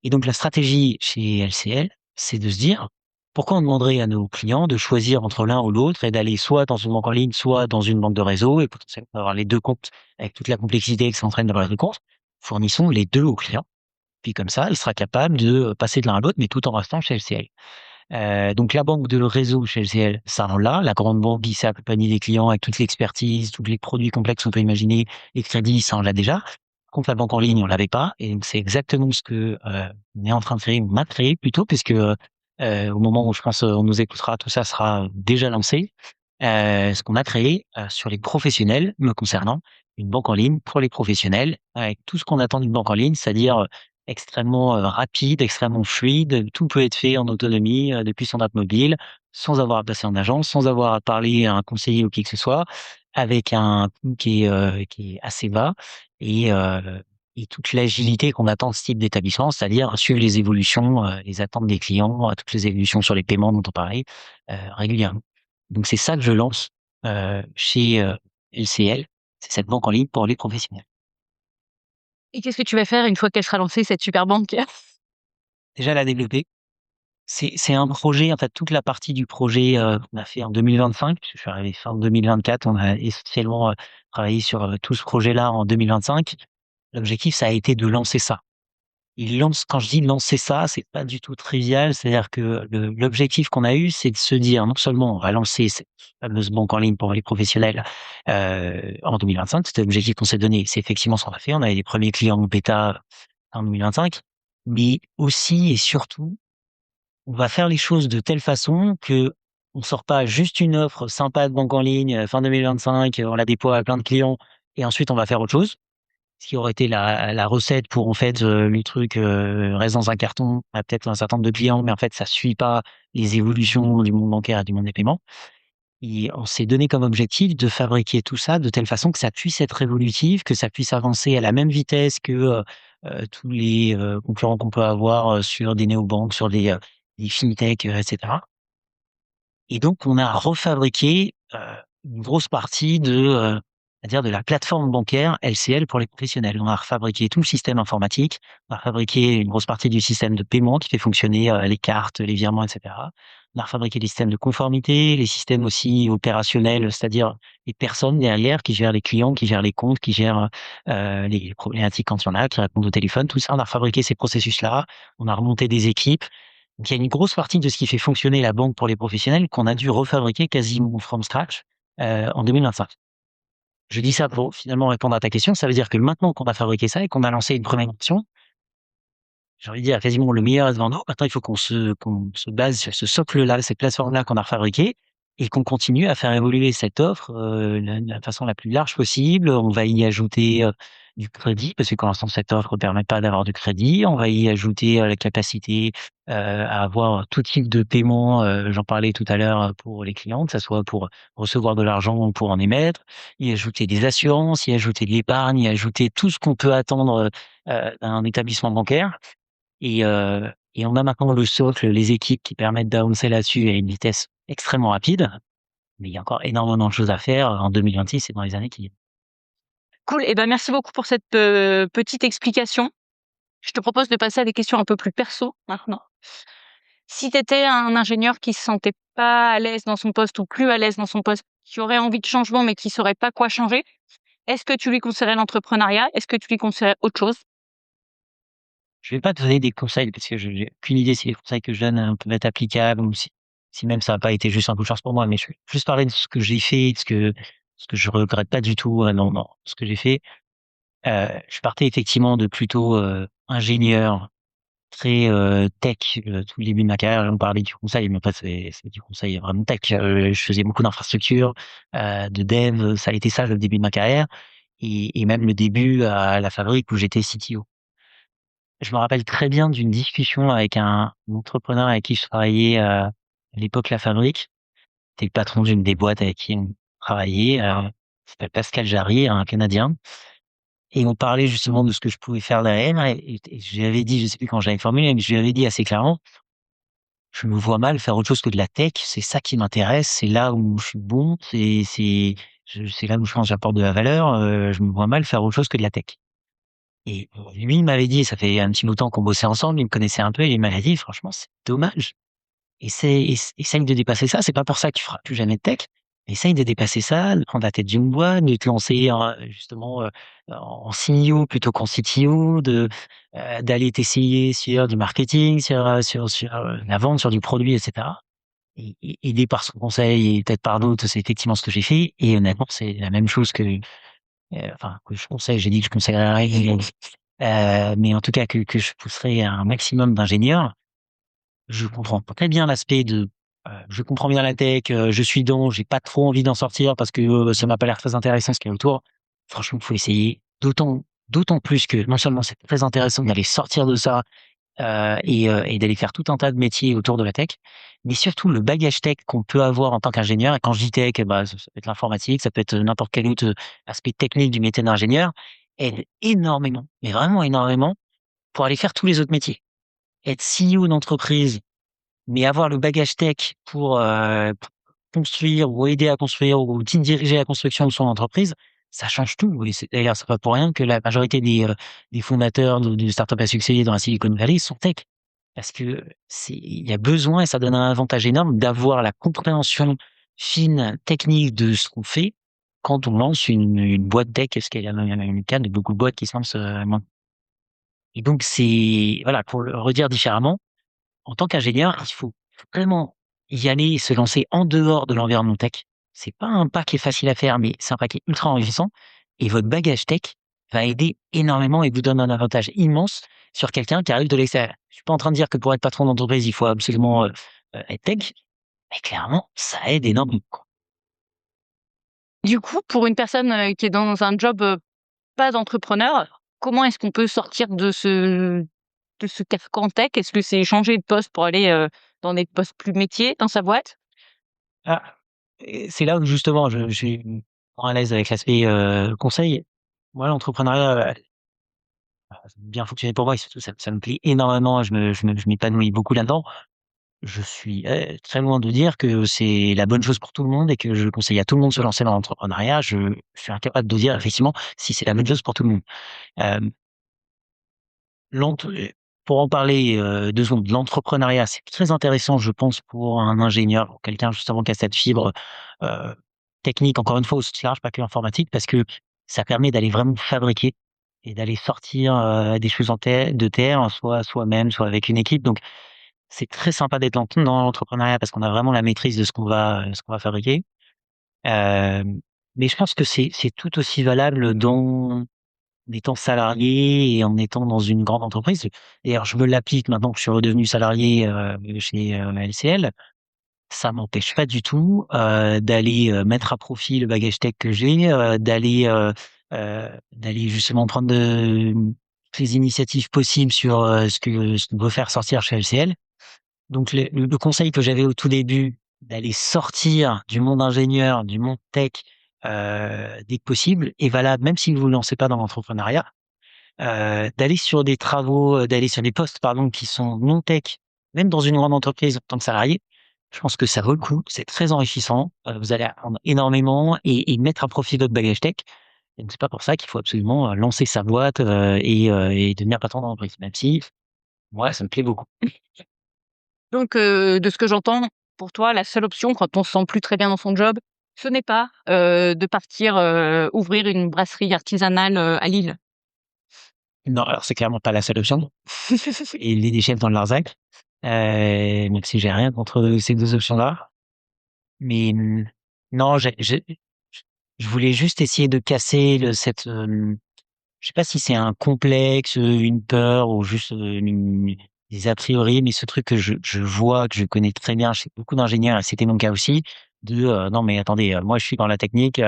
Speaker 3: Et donc la stratégie chez LCL, c'est de se dire: «Pourquoi on demanderait à nos clients de choisir entre l'un ou l'autre et d'aller soit dans une banque en ligne, soit dans une banque de réseau et potentiellement d'avoir les 2 comptes avec toute la complexité que ça entraîne d'avoir les 2 comptes?» Fournissons les 2 aux clients, puis comme ça, il sera capable de passer de l'un à l'autre, mais tout en restant chez LCL. Donc la banque de réseau chez LCL, ça on l'a. La grande banque qui sait accompagner les clients avec toute l'expertise, tous les produits complexes qu'on peut imaginer, les crédits, ça on l'a déjà. Par contre, la banque en ligne, on l'avait pas et donc c'est exactement ce que, on est en train de créer, on a créé plutôt puisque, au moment où je pense, on nous écoutera, tout ça sera déjà lancé. Ce qu'on a créé, sur les professionnels me concernant, une banque en ligne pour les professionnels avec tout ce qu'on attend d'une banque en ligne, c'est-à-dire, extrêmement, rapide, extrêmement fluide. Tout peut être fait en autonomie, depuis son app mobile, sans avoir à passer en agence, sans avoir à parler à un conseiller ou qui que ce soit, avec un coût qui est assez bas et toute l'agilité qu'on attend de ce type d'établissement, c'est-à-dire suivre les évolutions, les attentes des clients, toutes les évolutions sur les paiements dont on parlait, régulièrement. Donc c'est ça que je lance, chez, LCL, c'est cette banque en ligne pour les professionnels.
Speaker 1: Et qu'est-ce que tu vas faire une fois qu'elle sera lancée, cette super banque?
Speaker 3: Déjà la développer, C'est un projet, en fait, toute la partie du projet, qu'on a fait en 2025, parce que je suis arrivé fin 2024, on a essentiellement, travaillé sur, tout ce projet-là en 2025. L'objectif, ça a été de lancer ça. Quand je dis lancer ça, c'est pas du tout trivial, c'est-à-dire que l'objectif qu'on a eu, c'est de se dire, non seulement on va lancer cette fameuse banque en ligne pour les professionnels, en 2025, c'était l'objectif qu'on s'est donné, c'est effectivement ce qu'on a fait, on avait les premiers clients en bêta en 2025, mais aussi et surtout, on va faire les choses de telle façon que on sort pas juste une offre sympa de banque en ligne, fin 2025, on la déploie à plein de clients et ensuite on va faire autre chose. Ce qui aurait été la recette pour en fait, le truc, reste dans un carton, à peut-être un certain nombre de clients, mais en fait ça suit pas les évolutions du monde bancaire et du monde des paiements. Et on s'est donné comme objectif de fabriquer tout ça de telle façon que ça puisse être évolutif, que ça puisse avancer à la même vitesse que, tous les, concurrents qu'on peut avoir, sur des néobanques, sur des fintech, et cetera. Et donc on a refabriqué, une grosse partie c'est-à-dire de la plateforme bancaire LCL pour les professionnels. On a refabriqué tout le système informatique, on a refabriqué une grosse partie du système de paiement qui fait fonctionner, les cartes, les virements et cetera. On a refabriqué les systèmes de conformité, les systèmes aussi opérationnels, c'est-à-dire les personnes derrière qui gèrent les clients, qui gèrent les comptes, qui gèrent, les problématiques quand il y en a, qui répondent au téléphone, tout ça. On a refabriqué ces processus-là, on a remonté des équipes. Donc il y a une grosse partie de ce qui fait fonctionner la banque pour les professionnels qu'on a dû refabriquer quasiment from scratch, en 2025. Je dis ça pour finalement répondre à ta question. Ça veut dire que maintenant qu'on a fabriqué ça et qu'on a lancé une première action, j'ai envie de dire quasiment le meilleur est devant nous. Maintenant, il faut qu'on se base sur ce socle-là, cette plateforme-là qu'on a refabriquée et qu'on continue à faire évoluer cette offre, de la façon la plus large possible. On va y ajouter, du crédit parce que pour l'instant, cette offre ne permet pas d'avoir du crédit. On va y ajouter, la capacité, à avoir tout type de paiement, j'en parlais tout à l'heure, pour les clients, que ça soit pour recevoir de l'argent ou pour en émettre. Y ajouter des assurances, y ajouter de l'épargne, y ajouter tout ce qu'on peut attendre, d'un établissement bancaire. Et on a maintenant le socle, les équipes qui permettent d'avancer là-dessus à une vitesse extrêmement rapide, mais il y a encore énormément de choses à faire en 2026 et dans les années qui viennent.
Speaker 1: Cool et ben, merci beaucoup pour cette, petite explication. Je te propose de passer à des questions un peu plus perso maintenant. Si tu étais un ingénieur qui se sentait pas à l'aise dans son poste ou plus à l'aise dans son poste, qui aurait envie de changement mais qui saurait pas quoi changer, est-ce que tu lui conseillerais l'entrepreneuriat? Est-ce que tu lui conseillerais autre chose?
Speaker 3: Je vais pas te donner des conseils parce que je j'ai aucune idée si les conseils que je donne, peuvent être applicables ou si même ça a pas été juste un coup de chance pour moi, mais je vais juste parler de ce que j'ai fait, de ce que je regrette pas du tout, dans ce que j'ai fait. Je partais effectivement de plutôt, ingénieur très, tech, tout le début de ma carrière. On parlait du conseil, mais en fait, c'est du conseil vraiment tech. Je faisais beaucoup d'infrastructures, de dev, ça a été ça le début de ma carrière et même le début à la fabrique où j'étais CTO. Je me rappelle très bien d'une discussion avec un entrepreneur avec qui je travaillais, à l'époque La Fabrique. C'était le patron d'une des boîtes avec qui on travaillait, il s'appelle Pascal Jarry, un Canadien et on parlait justement de ce que je pouvais faire derrière et je lui avais dit, je sais plus comment je l'avais formulé, mais je lui avais dit assez clairement: «Je me vois mal faire autre chose que de la tech, c'est ça qui m'intéresse, c'est là où je suis bon, c'est là où je pense que j'apporte de la valeur, je me vois mal faire autre chose que de la tech». Et lui, il m'avait dit, ça fait un petit bout de temps qu'on bossait ensemble, il me connaissait un peu et il m'avait dit: «Franchement, c'est dommage. Essaye de dépasser ça, c'est pas pour ça que tu feras plus jamais de tech. Essaye de dépasser ça, de prendre la tête d'une boîte, de te lancer en justement, en CEO plutôt qu'en CTO, d'aller t'essayer sur du marketing, sur la vente, sur du produit et cetera». Et aidé par son conseil et peut-être par d'autres, c'est effectivement ce que j'ai fait et honnêtement, c'est la même chose enfin que je conseille, j'ai dit que je conseillerais rien, mais en tout cas que je pousserais un maximum d'ingénieurs. Je comprends très bien l'aspect je comprends bien la tech, je suis dedans, j'ai pas trop envie d'en sortir parce que, ça m'a pas l'air très intéressant ce qu'il y a autour. Franchement, il faut essayer. D'autant plus que non seulement c'est très intéressant d'aller sortir de ça, et d'aller faire tout un tas de métiers autour de la tech, mais surtout le bagage tech qu'on peut avoir en tant qu'ingénieur et quand je dis tech, bah, ça peut être l'informatique, ça peut être n'importe quel autre, aspect technique du métier d'ingénieur, aide énormément, mais vraiment énormément pour aller faire tous les autres métiers. Être CEO d'entreprise mais avoir le bagage tech pour construire ou aider à construire ou diriger la construction de son entreprise, ça change tout et c'est pas pour rien que la majorité des fondateurs de startups à succès dans la Silicon Valley sont tech. parce que il y a besoin et ça donne un avantage énorme d'avoir la compréhension fine, technique de ce qu'on fait quand on lance une boîte tech, parce qu'il y en a une cas de beaucoup de boîtes qui se lancent, maintenant. Et donc voilà, pour le redire différemment, en tant qu'ingénieur, il faut vraiment y aller et se lancer en dehors de l'environnement tech. C'est pas un pas qui est facile à faire, mais c'est un pas qui est ultra enrichissant et votre bagage tech va aider énormément et vous donne un avantage immense sur quelqu'un qui arrive de l'extérieur. Je suis pas en train de dire que pour être patron d'entreprise, il faut absolument, être tech, mais clairement, ça aide énormément, quoi.
Speaker 1: Du coup, pour une personne, qui est dans un job, pas d'entrepreneur, comment est-ce qu'on peut sortir de ce carcan tech? Est-ce que c'est changer de poste pour aller, dans des postes plus métiers dans sa boîte?
Speaker 3: Ah, et c'est là où justement je suis moins à l'aise avec l'aspect, conseil. Moi, l'entrepreneuriat, ça a bien fonctionné pour moi et surtout ça me plaît énormément. Je m'épanouis beaucoup là-dedans. Je suis, très loin de dire que c'est la bonne chose pour tout le monde et que je conseille à tout le monde de se lancer dans l'entrepreneuriat. Je suis incapable de dire effectivement si c'est la bonne chose pour tout le monde. Hem, l'ent pour en parler, 2 secondes, l'entrepreneuriat, c'est très intéressant, je pense, pour un ingénieur, pour quelqu'un justement qui a cette fibre, heu, technique, encore une fois, au sens large, pas que informatique, parce que ça permet d'aller vraiment fabriquer et d'aller sortir, des choses de terre, soit soi-même, soit avec une équipe. Donc c'est très sympa d'être dans l'entrepreneuriat parce qu'on a vraiment la maîtrise de ce qu'on va fabriquer. Hem, mais je pense que c'est tout aussi valable en étant salarié et en étant dans une grande entreprise. D'ailleurs, je me l'applique maintenant que je suis redevenu salarié, chez, LCL. Ça m'empêche pas du tout, d'aller, mettre à profit le bagage tech que j'ai, d'aller justement prendre toutes les initiatives possibles sur, ce qu'on veut faire sortir chez LCL. Donc le conseil que j'avais au tout début, d'aller sortir du monde ingénieur, du monde tech, dès que possible est valable même si vous vous lancez pas dans l'entrepreneuriat. D'aller sur des travaux, d'aller sur des postes pardon qui sont non tech, même dans une grande entreprise en tant que salarié, je pense que ça vaut le coup. C'est très enrichissant, vous allez apprendre énormément et mettre à profit votre bagage tech. Et donc c'est pas pour ça qu'il faut absolument, lancer sa boîte, et devenir patron d'entreprise, même si moi ça me plaît beaucoup.
Speaker 1: Donc, de ce que j'entends, pour toi, la seule option quand on se sent plus très bien dans son job, ce n'est pas, de partir, ouvrir une brasserie artisanale, à Lille.
Speaker 3: Non, alors c'est clairement pas la seule option. Il est des chefs dans le Larzac, même si j'ai rien contre ces 2 options-là. Mais, non, je voulais juste essayer de casser je sais pas si c'est un complexe, une peur ou juste, des a priori, mais ce truc que je vois, que je connais très bien chez beaucoup d'ingénieurs et c'était mon cas aussi, «Non mais attendez, moi je suis dans la technique,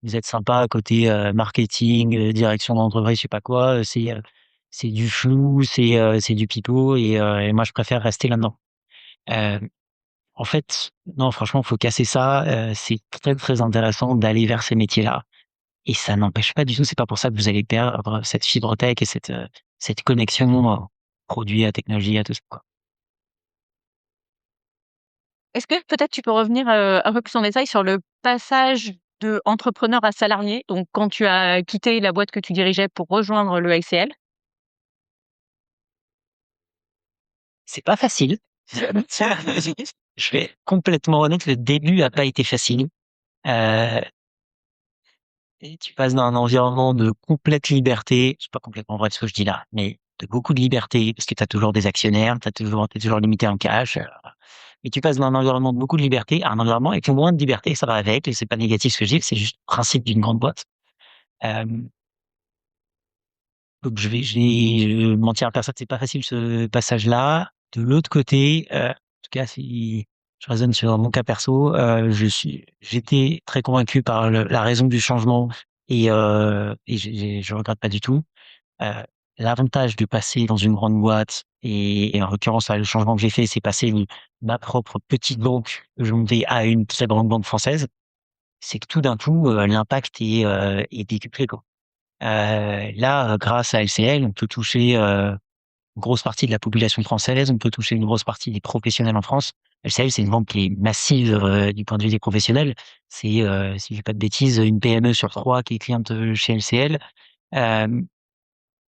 Speaker 3: vous êtes sympa côté, marketing, direction d'entreprise, je sais pas quoi, c'est du flou, c'est du pipeau et moi je préfère rester là-dedans». Hem, en fait, non franchement, faut casser ça, c'est très, très intéressant d'aller vers ces métiers-là. Et ça n'empêche pas du tout, c'est pas pour ça que vous allez perdre cette fibre tech et cette connexion, produit à technologie, à tout ça, quoi.
Speaker 1: Est-ce que peut-être tu peux revenir, un peu plus en détail sur le passage de entrepreneur à salarié? Donc quand tu as quitté la boîte que tu dirigeais pour rejoindre le LCL?
Speaker 3: C'est pas facile. Je vais être complètement honnête, le début a pas été facile. Heu et tu passes d'un environnement de complète liberté, c'est pas complètement vrai ce que je dis là, mais de beaucoup de liberté parce que tu as toujours des actionnaires, tu toujours limité en cash, et tu passes d'un environnement de beaucoup de liberté à un environnement avec moins de liberté, ça va avec et c'est pas négatif ce que je dis, c'est juste le principe d'une grande boîte. Hem, donc je vais mentir à personne, c'est pas facile ce passage-là. De l'autre côté, en tout cas si je raisonne sur mon cas perso, j'étais très convaincu par la raison du changement et je regrette pas du tout. Heu, l'avantage de passer dans une grande boîte et en l'occurrence, là, le changement que j'ai fait, c'est passer de ma propre petite banque que je montais à une très grande banque française. C'est que tout d'un coup, l'impact est décuplé, quoi. Là, grâce à LCL, on peut toucher, une grosse partie de la population française, on peut toucher une grosse partie des professionnels en France. LCL, c'est une banque qui est massive, du point de vue des professionnels. C'est, si je dis pas de bêtises, une PME sur 3 qui est cliente, chez LCL. Hem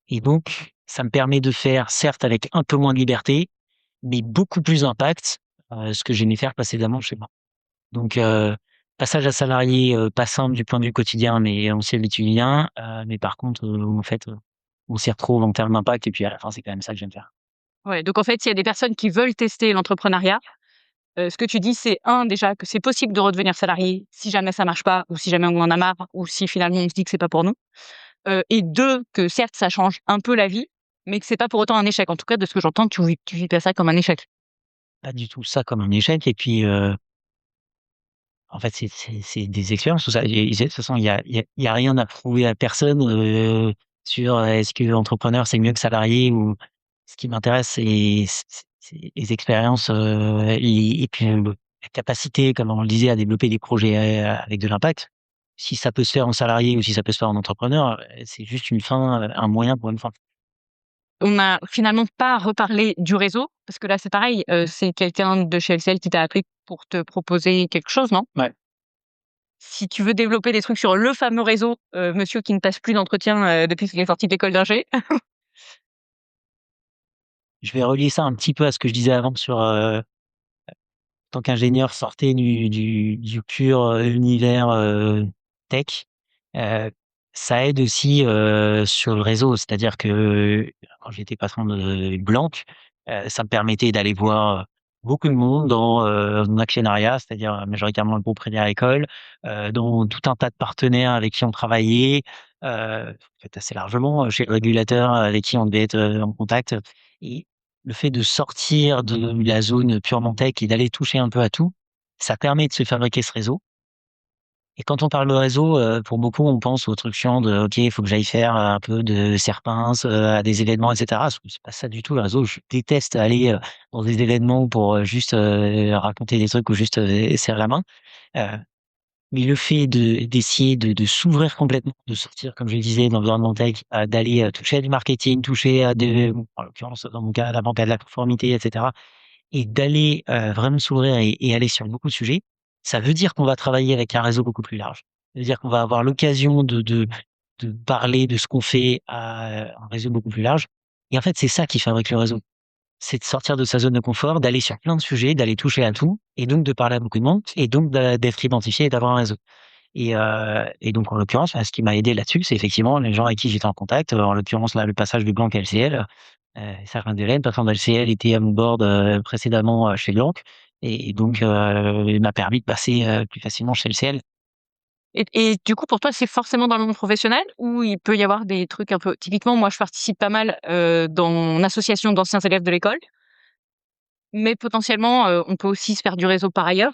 Speaker 3: et donc ça me permet de faire, certes avec un peu moins de liberté, mais beaucoup plus d'impact, ce que j'aimais faire précédemment chez moi. Donc, passage à salarié, pas simple du point de vue quotidien, mais on s'y habitue bien. Mais par contre, en fait, on s'y retrouve en termes d'impact et puis à la fin, c'est quand même ça que j'aime faire.
Speaker 1: Ouais, donc en fait, il y a des personnes qui veulent tester l'entrepreneuriat. Ce que tu dis, c'est déjà que c'est possible de redevenir salarié si jamais ça marche pas ou si jamais on en a marre ou si finalement on se dit que c'est pas pour nous. Et 2 que certes, ça change un peu la vie, mais que c'est pas pour autant un échec. En tout cas, de ce que j'entends, tu vis pas ça comme un échec.
Speaker 3: Pas du tout ça comme un échec et puis, en fait, c'est des expériences, tout ça. Et de toute façon, il y a rien à prouver à personne, sur, est-ce que entrepreneur, c'est mieux que salarié ou ce qui m'intéresse, c'est les expériences, et puis, la capacité, comme on le disait, à développer des projets, avec de l'impact. Si ça peut se faire en salarié ou si ça peut se faire en entrepreneur, c'est juste une fin, un moyen pour une fin.
Speaker 1: On n'a finalement pas reparlé du réseau, parce que là, c'est pareil, c'est quelqu'un de chez LCL qui t'a appelé pour te proposer quelque chose, non?
Speaker 3: Ouais.
Speaker 1: Si tu veux développer des trucs sur le fameux réseau, monsieur qui ne passe plus d'entretien, depuis qu'il est sorti de l'école d'ingé.
Speaker 3: Je vais relier ça un petit peu à ce que je disais avant sur, tant qu'ingénieur sortait du pur, univers, tech, heu, ça aide aussi, sur le réseau. C'est-à-dire que, quand j'étais patron de Blank, ça me permettait d'aller voir, beaucoup de monde dans, mon actionnariat, c'est-à-dire, majoritairement le groupe Crédit Agricole, dans tout un tas de partenaires avec qui on travaillait, en fait assez largement, chez le régulateur avec qui on devait être, en contact et le fait de sortir de la zone purement tech et d'aller toucher un peu à tout, ça permet de se fabriquer ce réseau et quand on parle de réseau, pour beaucoup, on pense au truc chiant de: «OK, il faut que j'aille faire un peu de serpence, à des événements et cetera». C'est pas ça du tout le réseau. Je déteste aller, dans des événements pour, juste, raconter des trucs ou juste, serrer la main. Heu, mais le fait d'essayer de s'ouvrir complètement, de sortir, comme je le disais, de l'environnement tech, d'aller, toucher à du marketing, toucher à de en l'occurrence, dans mon cas, à la banque, à de la conformité et cetera et d'aller, vraiment s'ouvrir et aller sur beaucoup de sujets, ça veut dire qu'on va travailler avec un réseau beaucoup plus large. Ça veut dire qu'on va avoir l'occasion de parler de ce qu'on fait à un réseau beaucoup plus large et en fait, c'est ça qui fabrique le réseau. C'est de sortir de sa zone de confort, d'aller sur plein de sujets, d'aller toucher à tout et donc de parler à beaucoup de monde et donc d'être identifié et d'avoir un réseau et donc en l'occurrence, ce qui m'a aidé là-dessus, c'est effectivement les gens avec qui j'étais en contact, en l'occurrence là, le passage de Blanc à LCL, Serge Delaine, patron d'LCL, était à mon board, précédemment, chez Blanc et donc il m'a permis de passer, plus facilement chez LCL.
Speaker 1: Et du coup, pour toi, c'est forcément dans le monde professionnel ou il peut y avoir des trucs un peu typiquement, moi, je participe pas mal, dans mon association d'anciens élèves de l'école, mais potentiellement, on peut aussi se faire du réseau par ailleurs,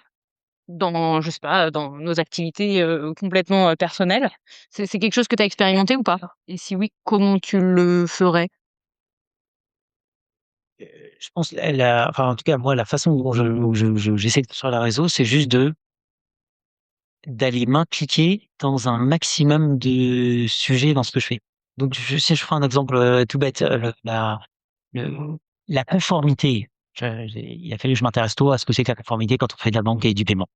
Speaker 1: dans, je sais pas, dans nos activités, complètement, personnelles. C'est quelque chose que tu as expérimenté ou pas? Et si oui, comment tu le ferais?
Speaker 3: Je pense la enfin en tout cas moi la façon dont j'essaie de construire le réseau, c'est juste d'aller m'impliquer dans un maximum de sujets dans ce que je fais. Donc si je prends un exemple, tout bête, le la conformité, il a fallu que je m'intéresse tôt à ce que c'est que la conformité quand on fait de la banque et du paiement.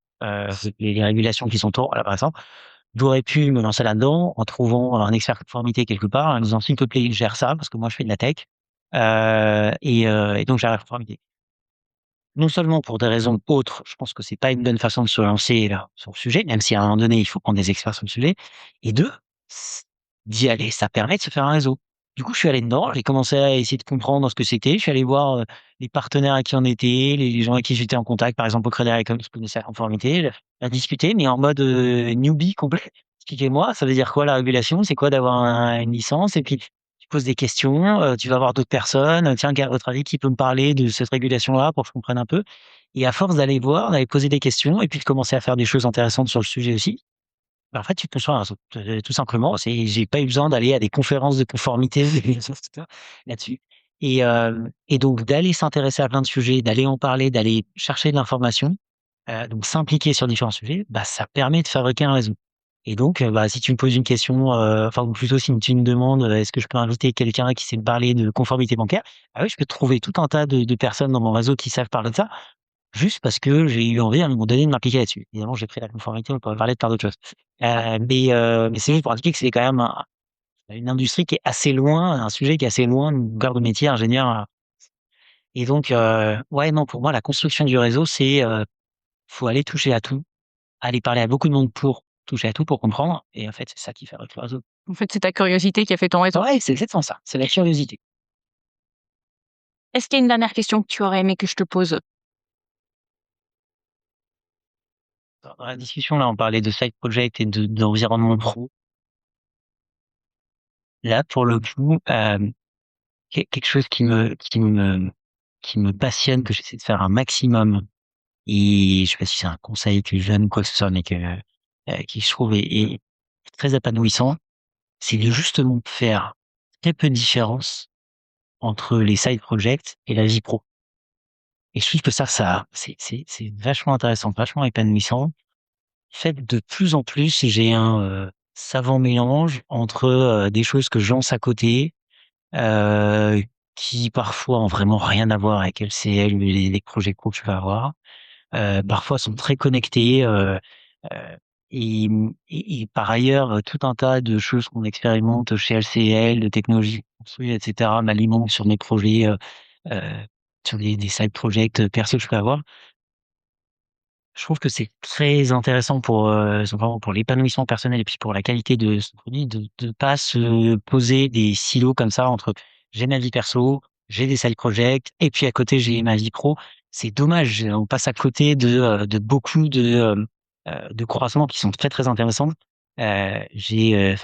Speaker 3: Les régulations qui sont autour, voilà, par exemple. J'aurais pu me lancer là-dedans en trouvant un expert conformité quelque part, en disant: «S'il te plaît, gère ça», parce que moi je fais de la tech, et donc gère la conformité. Non seulement pour des raisons autres, je pense que c'est pas une bonne façon de se lancer là, sur le sujet, même si à un moment donné, il faut prendre des experts sur le sujet et 2, d'y aller, ça permet de se faire un réseau. Du coup, je suis allé dedans, j'ai commencé à essayer de comprendre ce que c'était. Je suis allé voir, les partenaires à qui on était, les gens avec qui j'étais en contact, par exemple au Crédit Agricole, parce que je connaissais la conformité, à discuter, mais en mode, newbie complet. «Expliquez-moi, ça veut dire quoi la régulation? C'est quoi d'avoir une licence?» Et puis tu poses des questions, tu vas voir d'autres personnes, «Tiens, à votre avis, qui peut me parler de cette régulation-là pour que je comprenne un peu?» Et à force d'aller voir, d'aller poser des questions et puis de commencer à faire des choses intéressantes sur le sujet aussi, bah, en fait, tu construis un réseau, tout simplement. J'ai pas eu besoin d'aller à des conférences de conformité là-dessus et donc d'aller s'intéresser à plein de sujets, d'aller en parler, d'aller chercher de l'information, donc s'impliquer sur différents sujets, bah, ça permet de fabriquer un réseau et donc bah, si tu me poses une question, enfin ou plutôt si tu me demandes, «Est-ce que je peux inviter quelqu'un qui sait me parler de conformité bancaire?» Ah oui, je peux trouver tout un tas de personnes dans mon réseau qui savent parler de ça, juste parce que j'ai eu envie à un moment donné de m'impliquer là-dessus. Évidemment, j'ai pris la conformité, on pourrait parler de plein d'autres choses. Mais c'est juste pour indiquer que c'est quand même une industrie qui est assez loin, un sujet qui est assez loin de mon cœur de métier ingénieur, Et donc, ouais, non, pour moi, la construction du réseau, c'est, faut aller toucher à tout, aller parler à beaucoup de monde pour toucher à tout, pour comprendre. Et en fait, c'est ça qui fait votre réseau.
Speaker 1: En fait, c'est ta curiosité qui a fait ton réseau.
Speaker 3: Ouais, c'est exactement ça. C'est la curiosité.
Speaker 1: Est-ce qu'il y a une dernière question que tu aurais aimé que je te pose?
Speaker 3: Dans la discussion, là, on parlait de side project et d'environnement pro. Là, pour le coup, quelque chose qui me passionne, que j'essaie de faire un maximum. Et je sais pas si c'est un conseil que je donne ou quoi que ce soit, mais qui je trouve est très épanouissant, c'est de justement faire très peu de différence entre les side projects et la vie pro. Et je trouve que ça c'est vachement intéressant, vachement épanouissant. En fait, de plus en plus, j'ai un, savant mélange entre, des choses que je lance à côté, heu, qui parfois ont vraiment rien à voir avec LCL ou les projets pro que je vais avoir. Parfois sont très connectés, heu et par ailleurs, tout un tas de choses qu'on expérimente chez LCL, de technologies construites et cetera, m'alimentent sur mes projets, heu, sur des side projects, perso que je peux avoir. Je trouve que c'est très intéressant pour, simplement pour l'épanouissement personnel et puis pour la qualité de son produit de pas se poser des silos comme ça entre j'ai ma vie perso, j'ai des side projects et puis à côté j'ai ma vie pro. C'est dommage, on passe à côté de beaucoup de croisements qui sont très, très intéressants. Enfin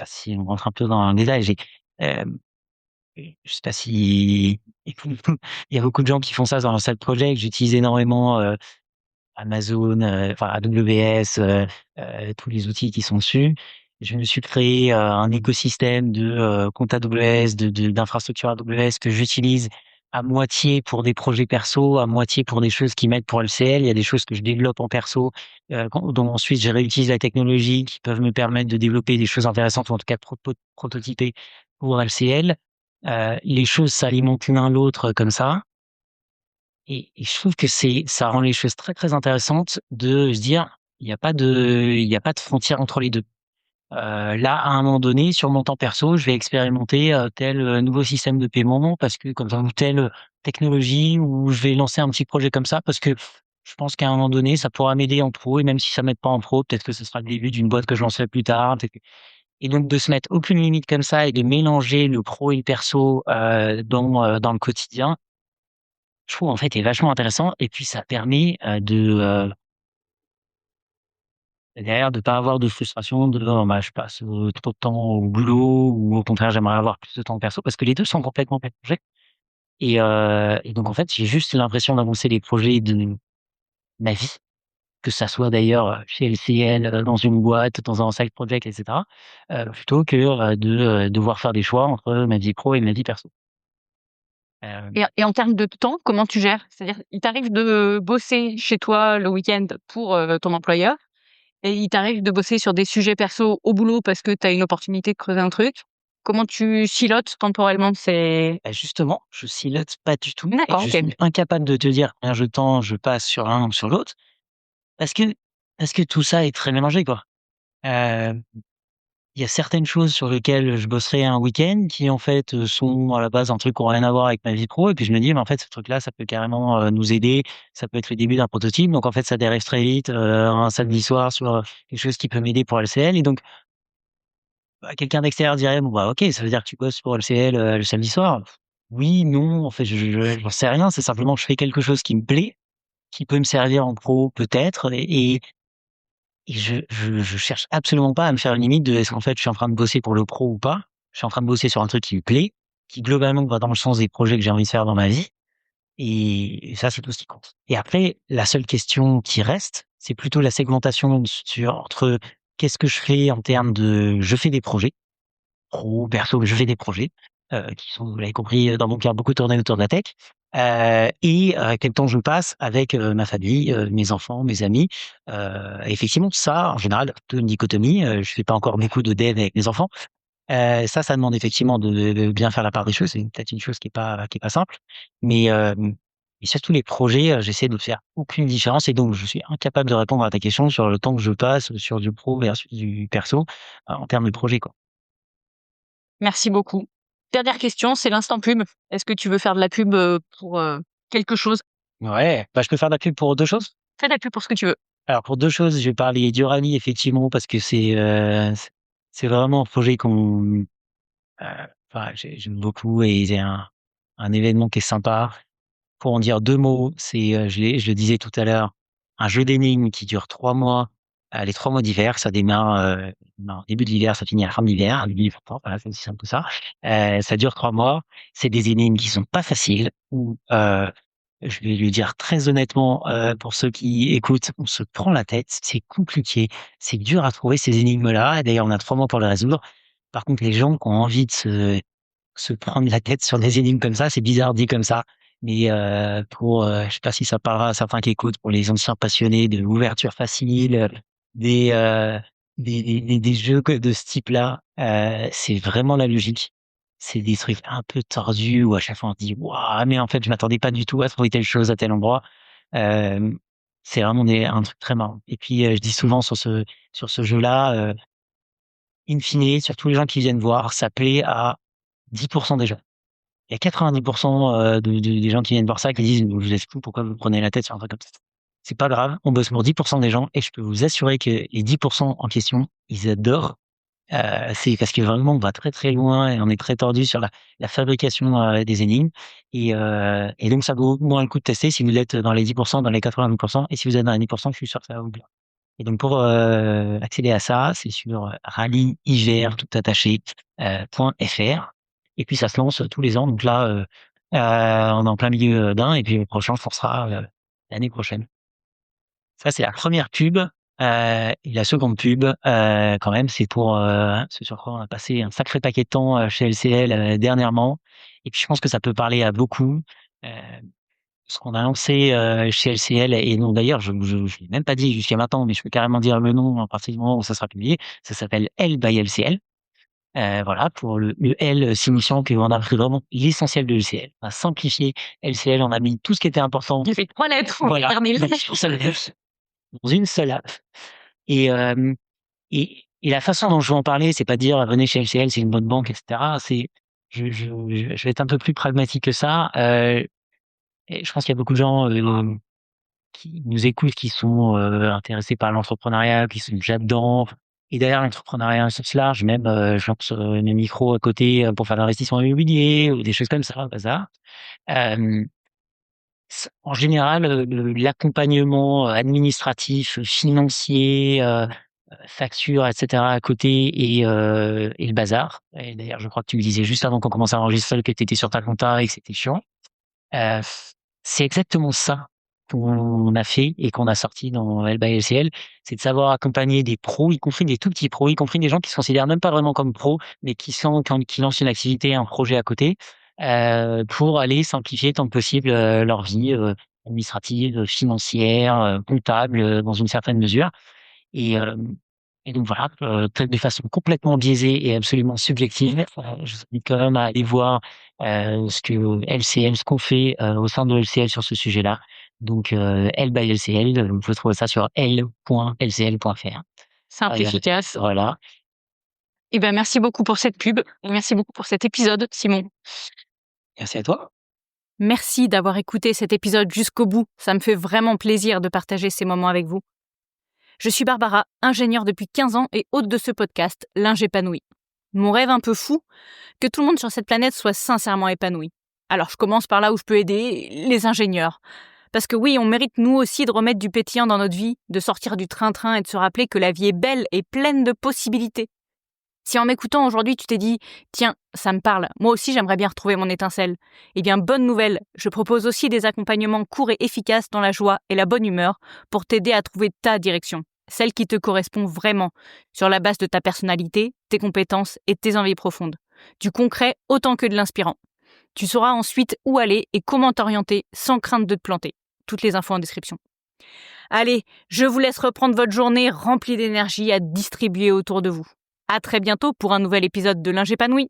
Speaker 3: si on rentre un peu dans le détail, hem, je sais pas si il y a beaucoup de gens qui font ça dans leur side project. J'utilise énormément, Amazon, enfin AWS, tous les outils qui sont dessus. Je me suis créé, un écosystème de, compte AWS, d'infrastructures AWS que j'utilise à moitié pour des projets perso, à moitié pour des choses qui m'aident pour LCL. Il y a des choses que je développe en perso, dont ensuite je réutilise la technologie qui peuvent me permettre de développer des choses intéressantes ou en tout cas de prototyper pour LCL. Les choses s'alimentent l'un l'autre comme ça. Et je trouve que ça rend les choses très, très intéressantes de se dire: «Il y a pas de frontière entre les 2». Là, à un moment donné, sur mon temps perso, je vais expérimenter, tel, nouveau système de paiement parce que comme ça ou telle, technologie ou je vais lancer un petit projet comme ça parce que je pense qu'à un moment donné, ça pourra m'aider en pro et même si ça m'aide pas en pro, peut-être que ce sera le début d'une boîte que je lancerai plus tard, peut-être que et donc de se mettre aucune limite comme ça et de mélanger le pro et le perso, dans le quotidien, je trouve en fait est vachement intéressant et puis ça permet, derrière de pas avoir de frustration de: «Oh bah, je passe, trop de temps au boulot» ou au contraire j'aimerais avoir plus de temps perso parce que les 2 sont complètement mélangés et donc en fait, j'ai juste l'impression d'avancer les projets de ma vie, que ça soit d'ailleurs, chez LCL, dans une boîte, dans un side project et cetera, plutôt que, devoir faire des choix entre ma vie pro et ma vie perso. Hem,
Speaker 1: Et en termes de temps, comment tu gères? C'est-à-dire, il t'arrive de bosser chez toi le week-end pour, ton employeur et il t'arrive de bosser sur des sujets perso au boulot parce que tu as une opportunité de creuser un truc. Comment tu silotes temporellement? C'est
Speaker 3: Bah, justement, je silote pas du tout et
Speaker 1: d'accord,
Speaker 3: je
Speaker 1: OK.
Speaker 3: suis incapable de te dire combien de temps je passe sur l'un ou sur l'autre parce que parce que tout ça est très mélangé, quoi. Heu, il y a certaines choses sur lesquelles je bosserai un week-end qui, en fait, sont à la base un truc qui ont rien à voir avec ma vie pro et puis je me dis: «Mais en fait, ce truc-là, ça peut carrément, nous aider, ça peut être le début d'un prototype». Donc en fait, ça dérive très vite, un samedi soir sur, quelque chose qui peut m'aider pour LCL et donc bah, quelqu'un d'extérieur dirait: «Bon, bah, OK, ça veut dire que tu bosses pour LCL, le samedi soir?» Oui, non, en fait, j'en sais rien, c'est simplement que je fais quelque chose qui me plaît, qui peut me servir en pro peut-être et je cherche absolument pas à me faire une limite de est-ce qu'en fait, je suis en train de bosser pour le pro ou pas? Je suis en train de bosser sur un truc qui me plaît, qui globalement va dans le sens des projets que j'ai envie de faire dans ma vie et ça, c'est tout ce qui compte. Et après, la seule question qui reste, c'est plutôt la segmentation sur entre qu'est-ce que je fais en termes de je fais des projets pro, perso, je fais des projets, qui sont, vous l'avez compris, dans mon cas, beaucoup tournés autour de la tech, et quel temps je passe avec, ma famille, mes enfants, mes amis. Effectivement, ça, en général, plutôt une dichotomie, je fais pas encore beaucoup de dev avec mes enfants. Ça demande effectivement de bien faire la part des choses. C'est peut-être une chose qui est pas simple, mais et surtout les projets, j'essaie de faire aucune différence et donc je suis incapable de répondre à ta question sur le temps que je passe sur du pro versus du perso, en termes de projet, quoi.
Speaker 1: Merci beaucoup. Dernière question, c'est l'instant pub. Est-ce que tu veux faire de la pub, pour, quelque chose.
Speaker 3: Ouais, bah, je peux faire de la pub pour 2 choses?
Speaker 1: Fais de la pub pour ce que tu veux.
Speaker 3: Alors pour 2 choses, je vais parler d'Uranie effectivement parce que c'est vraiment un projet enfin j'aime beaucoup et c'est un événement qui est sympa. Pour en dire 2 mots, c'est, je le disais tout à l'heure, un jeu d'énigmes qui dure 3 mois, les 3 mois d'hiver. Ça démarre début de l'hiver, ça finit à la fin de l'hiver, début du printemps, voilà, c'est aussi simple que ça. Ça dure 3 mois. C'est des énigmes qui sont pas faciles où, je vais lui dire très honnêtement, pour ceux qui écoutent, on se prend la tête, c'est compliqué, c'est dur à trouver ces énigmes-là et d'ailleurs on a 3 mois pour les résoudre. Par contre, les gens qui ont envie de se prendre la tête sur des énigmes comme ça, c'est bizarre dit comme ça, mais je sais pas si ça parlera à certains qui écoutent, pour les anciens passionnés de l'ouverture facile, des, heu, des jeux de ce type-là, c'est vraiment la logique. C'est des trucs un peu tordus où à chaque fois on se dit: «Waouh, mais en fait je m'attendais pas du tout à trouver telle chose à tel endroit». Hem, c'est vraiment un truc très marrant et puis, je dis souvent sur ce jeu-là, in fine, sur tous les gens qui viennent voir, ça plaît à 10 des gens. Il y a 90 des gens qui viennent voir ça qui disent: «Mais vous êtes fous, pourquoi vous prenez la tête sur un truc comme ça?» C'est pas grave, on bosse pour 10 des gens et je peux vous assurer que les 10 en question, ils adorent. C'est parce que vraiment on va très, très loin et on est très tordu sur la fabrication, des énigmes et donc ça vaut au moins le coup de tester si vous êtes dans les 10 dans les 90 et si vous êtes dans les 10 je suis sûr que ça va vous plaire. Et donc pour, accéder à ça, c'est sur, rallyhiver tout attaché, .fr et puis ça se lance tous les ans. Donc là, on est en plein milieu, d'un et puis le prochain, je sera, l'année prochaine. Ça, c'est la première pub, et la seconde pub, quand même, c'est pour, ce sur quoi on a passé un sacré paquet de temps, chez LCL, dernièrement et puis je pense que ça peut parler à beaucoup. Heu, Ce qu'on a lancé, chez LCL et donc d'ailleurs je l'ai même pas dit jusqu'à maintenant, mais je peux carrément dire le nom à partir du moment où ça sera publié. Ça s'appelle L by LCL. Voilà, pour le L signifiant qu'on a pris vraiment l'essentiel de LCL. On a simplifié LCL, on a mis tout ce qui était important.
Speaker 1: J'ai fait 3 lettres.
Speaker 3: Voilà,
Speaker 1: Fermez-le.
Speaker 3: dans une seule app et et la façon dont je vais en parler, c'est pas dire: «Venez chez LCL, c'est une bonne banque» et cetera. C'est je vais être un peu plus pragmatique que ça, et je pense qu'il y a beaucoup de gens, qui nous écoutent, qui sont, intéressés par l'entrepreneuriat, qui sont déjà dedans et derrière l'entrepreneuriat au sens large, même, je lance, mes micros à côté, pour faire de l'investissement immobilier ou des choses comme ça, au hasard. Hem, En général, l'accompagnement, administratif, financier, factures et cetera à côté et le bazar et d'ailleurs, je crois que tu me disais juste avant qu'on commence à enregistrer que tu étais sur ta compta et que c'était chiant. Heu, c'est exactement ça qu'on a fait et qu'on a sorti dans L by LCL. C'est de savoir accompagner des pros, y compris des tout petits pros, y compris des gens qui se considèrent même pas vraiment comme pros, mais qui lancent une activité, un projet à côté, pour aller simplifier tant que possible, leur vie, administrative, financière, comptable, dans une certaine mesure. Et donc voilà, peut-être de façon complètement biaisée et absolument subjective, je vous invite quand même à aller voir, ce qu'on fait, au sein de LCL sur ce sujet-là. Donc L by LCL, vous pouvez trouver ça sur l.lcl.fr.
Speaker 1: Simple, efficace.
Speaker 3: Voilà.
Speaker 1: Et ben, merci beaucoup pour cette pub et merci beaucoup pour cet épisode, Simon.
Speaker 3: Merci à toi.
Speaker 2: Merci d'avoir écouté cet épisode jusqu'au bout. Ça me fait vraiment plaisir de partager ces moments avec vous. Je suis Barbara, ingénieure depuis 15 ans et hôte de ce podcast, L'Ingépanoui. Mon rêve un peu fou, que tout le monde sur cette planète soit sincèrement épanoui. Alors je commence par là où je peux aider, les ingénieurs. Parce que oui, on mérite nous aussi de remettre du pétillant dans notre vie, de sortir du train-train et de se rappeler que la vie est belle et pleine de possibilités. Si en m'écoutant aujourd'hui tu t'es dit « Tiens, ça me parle, moi aussi j'aimerais bien retrouver mon étincelle », eh bien bonne nouvelle, je propose aussi des accompagnements courts et efficaces dans la joie et la bonne humeur pour t'aider à trouver ta direction, celle qui te correspond vraiment, sur la base de ta personnalité, tes compétences et tes envies profondes. Du concret autant que de l'inspirant. Tu sauras ensuite où aller et comment t'orienter sans crainte de te planter. Toutes les infos en description. Allez, je vous laisse reprendre votre journée remplie d'énergie à distribuer autour de vous. À très bientôt pour un nouvel épisode de L'Ingépanoui.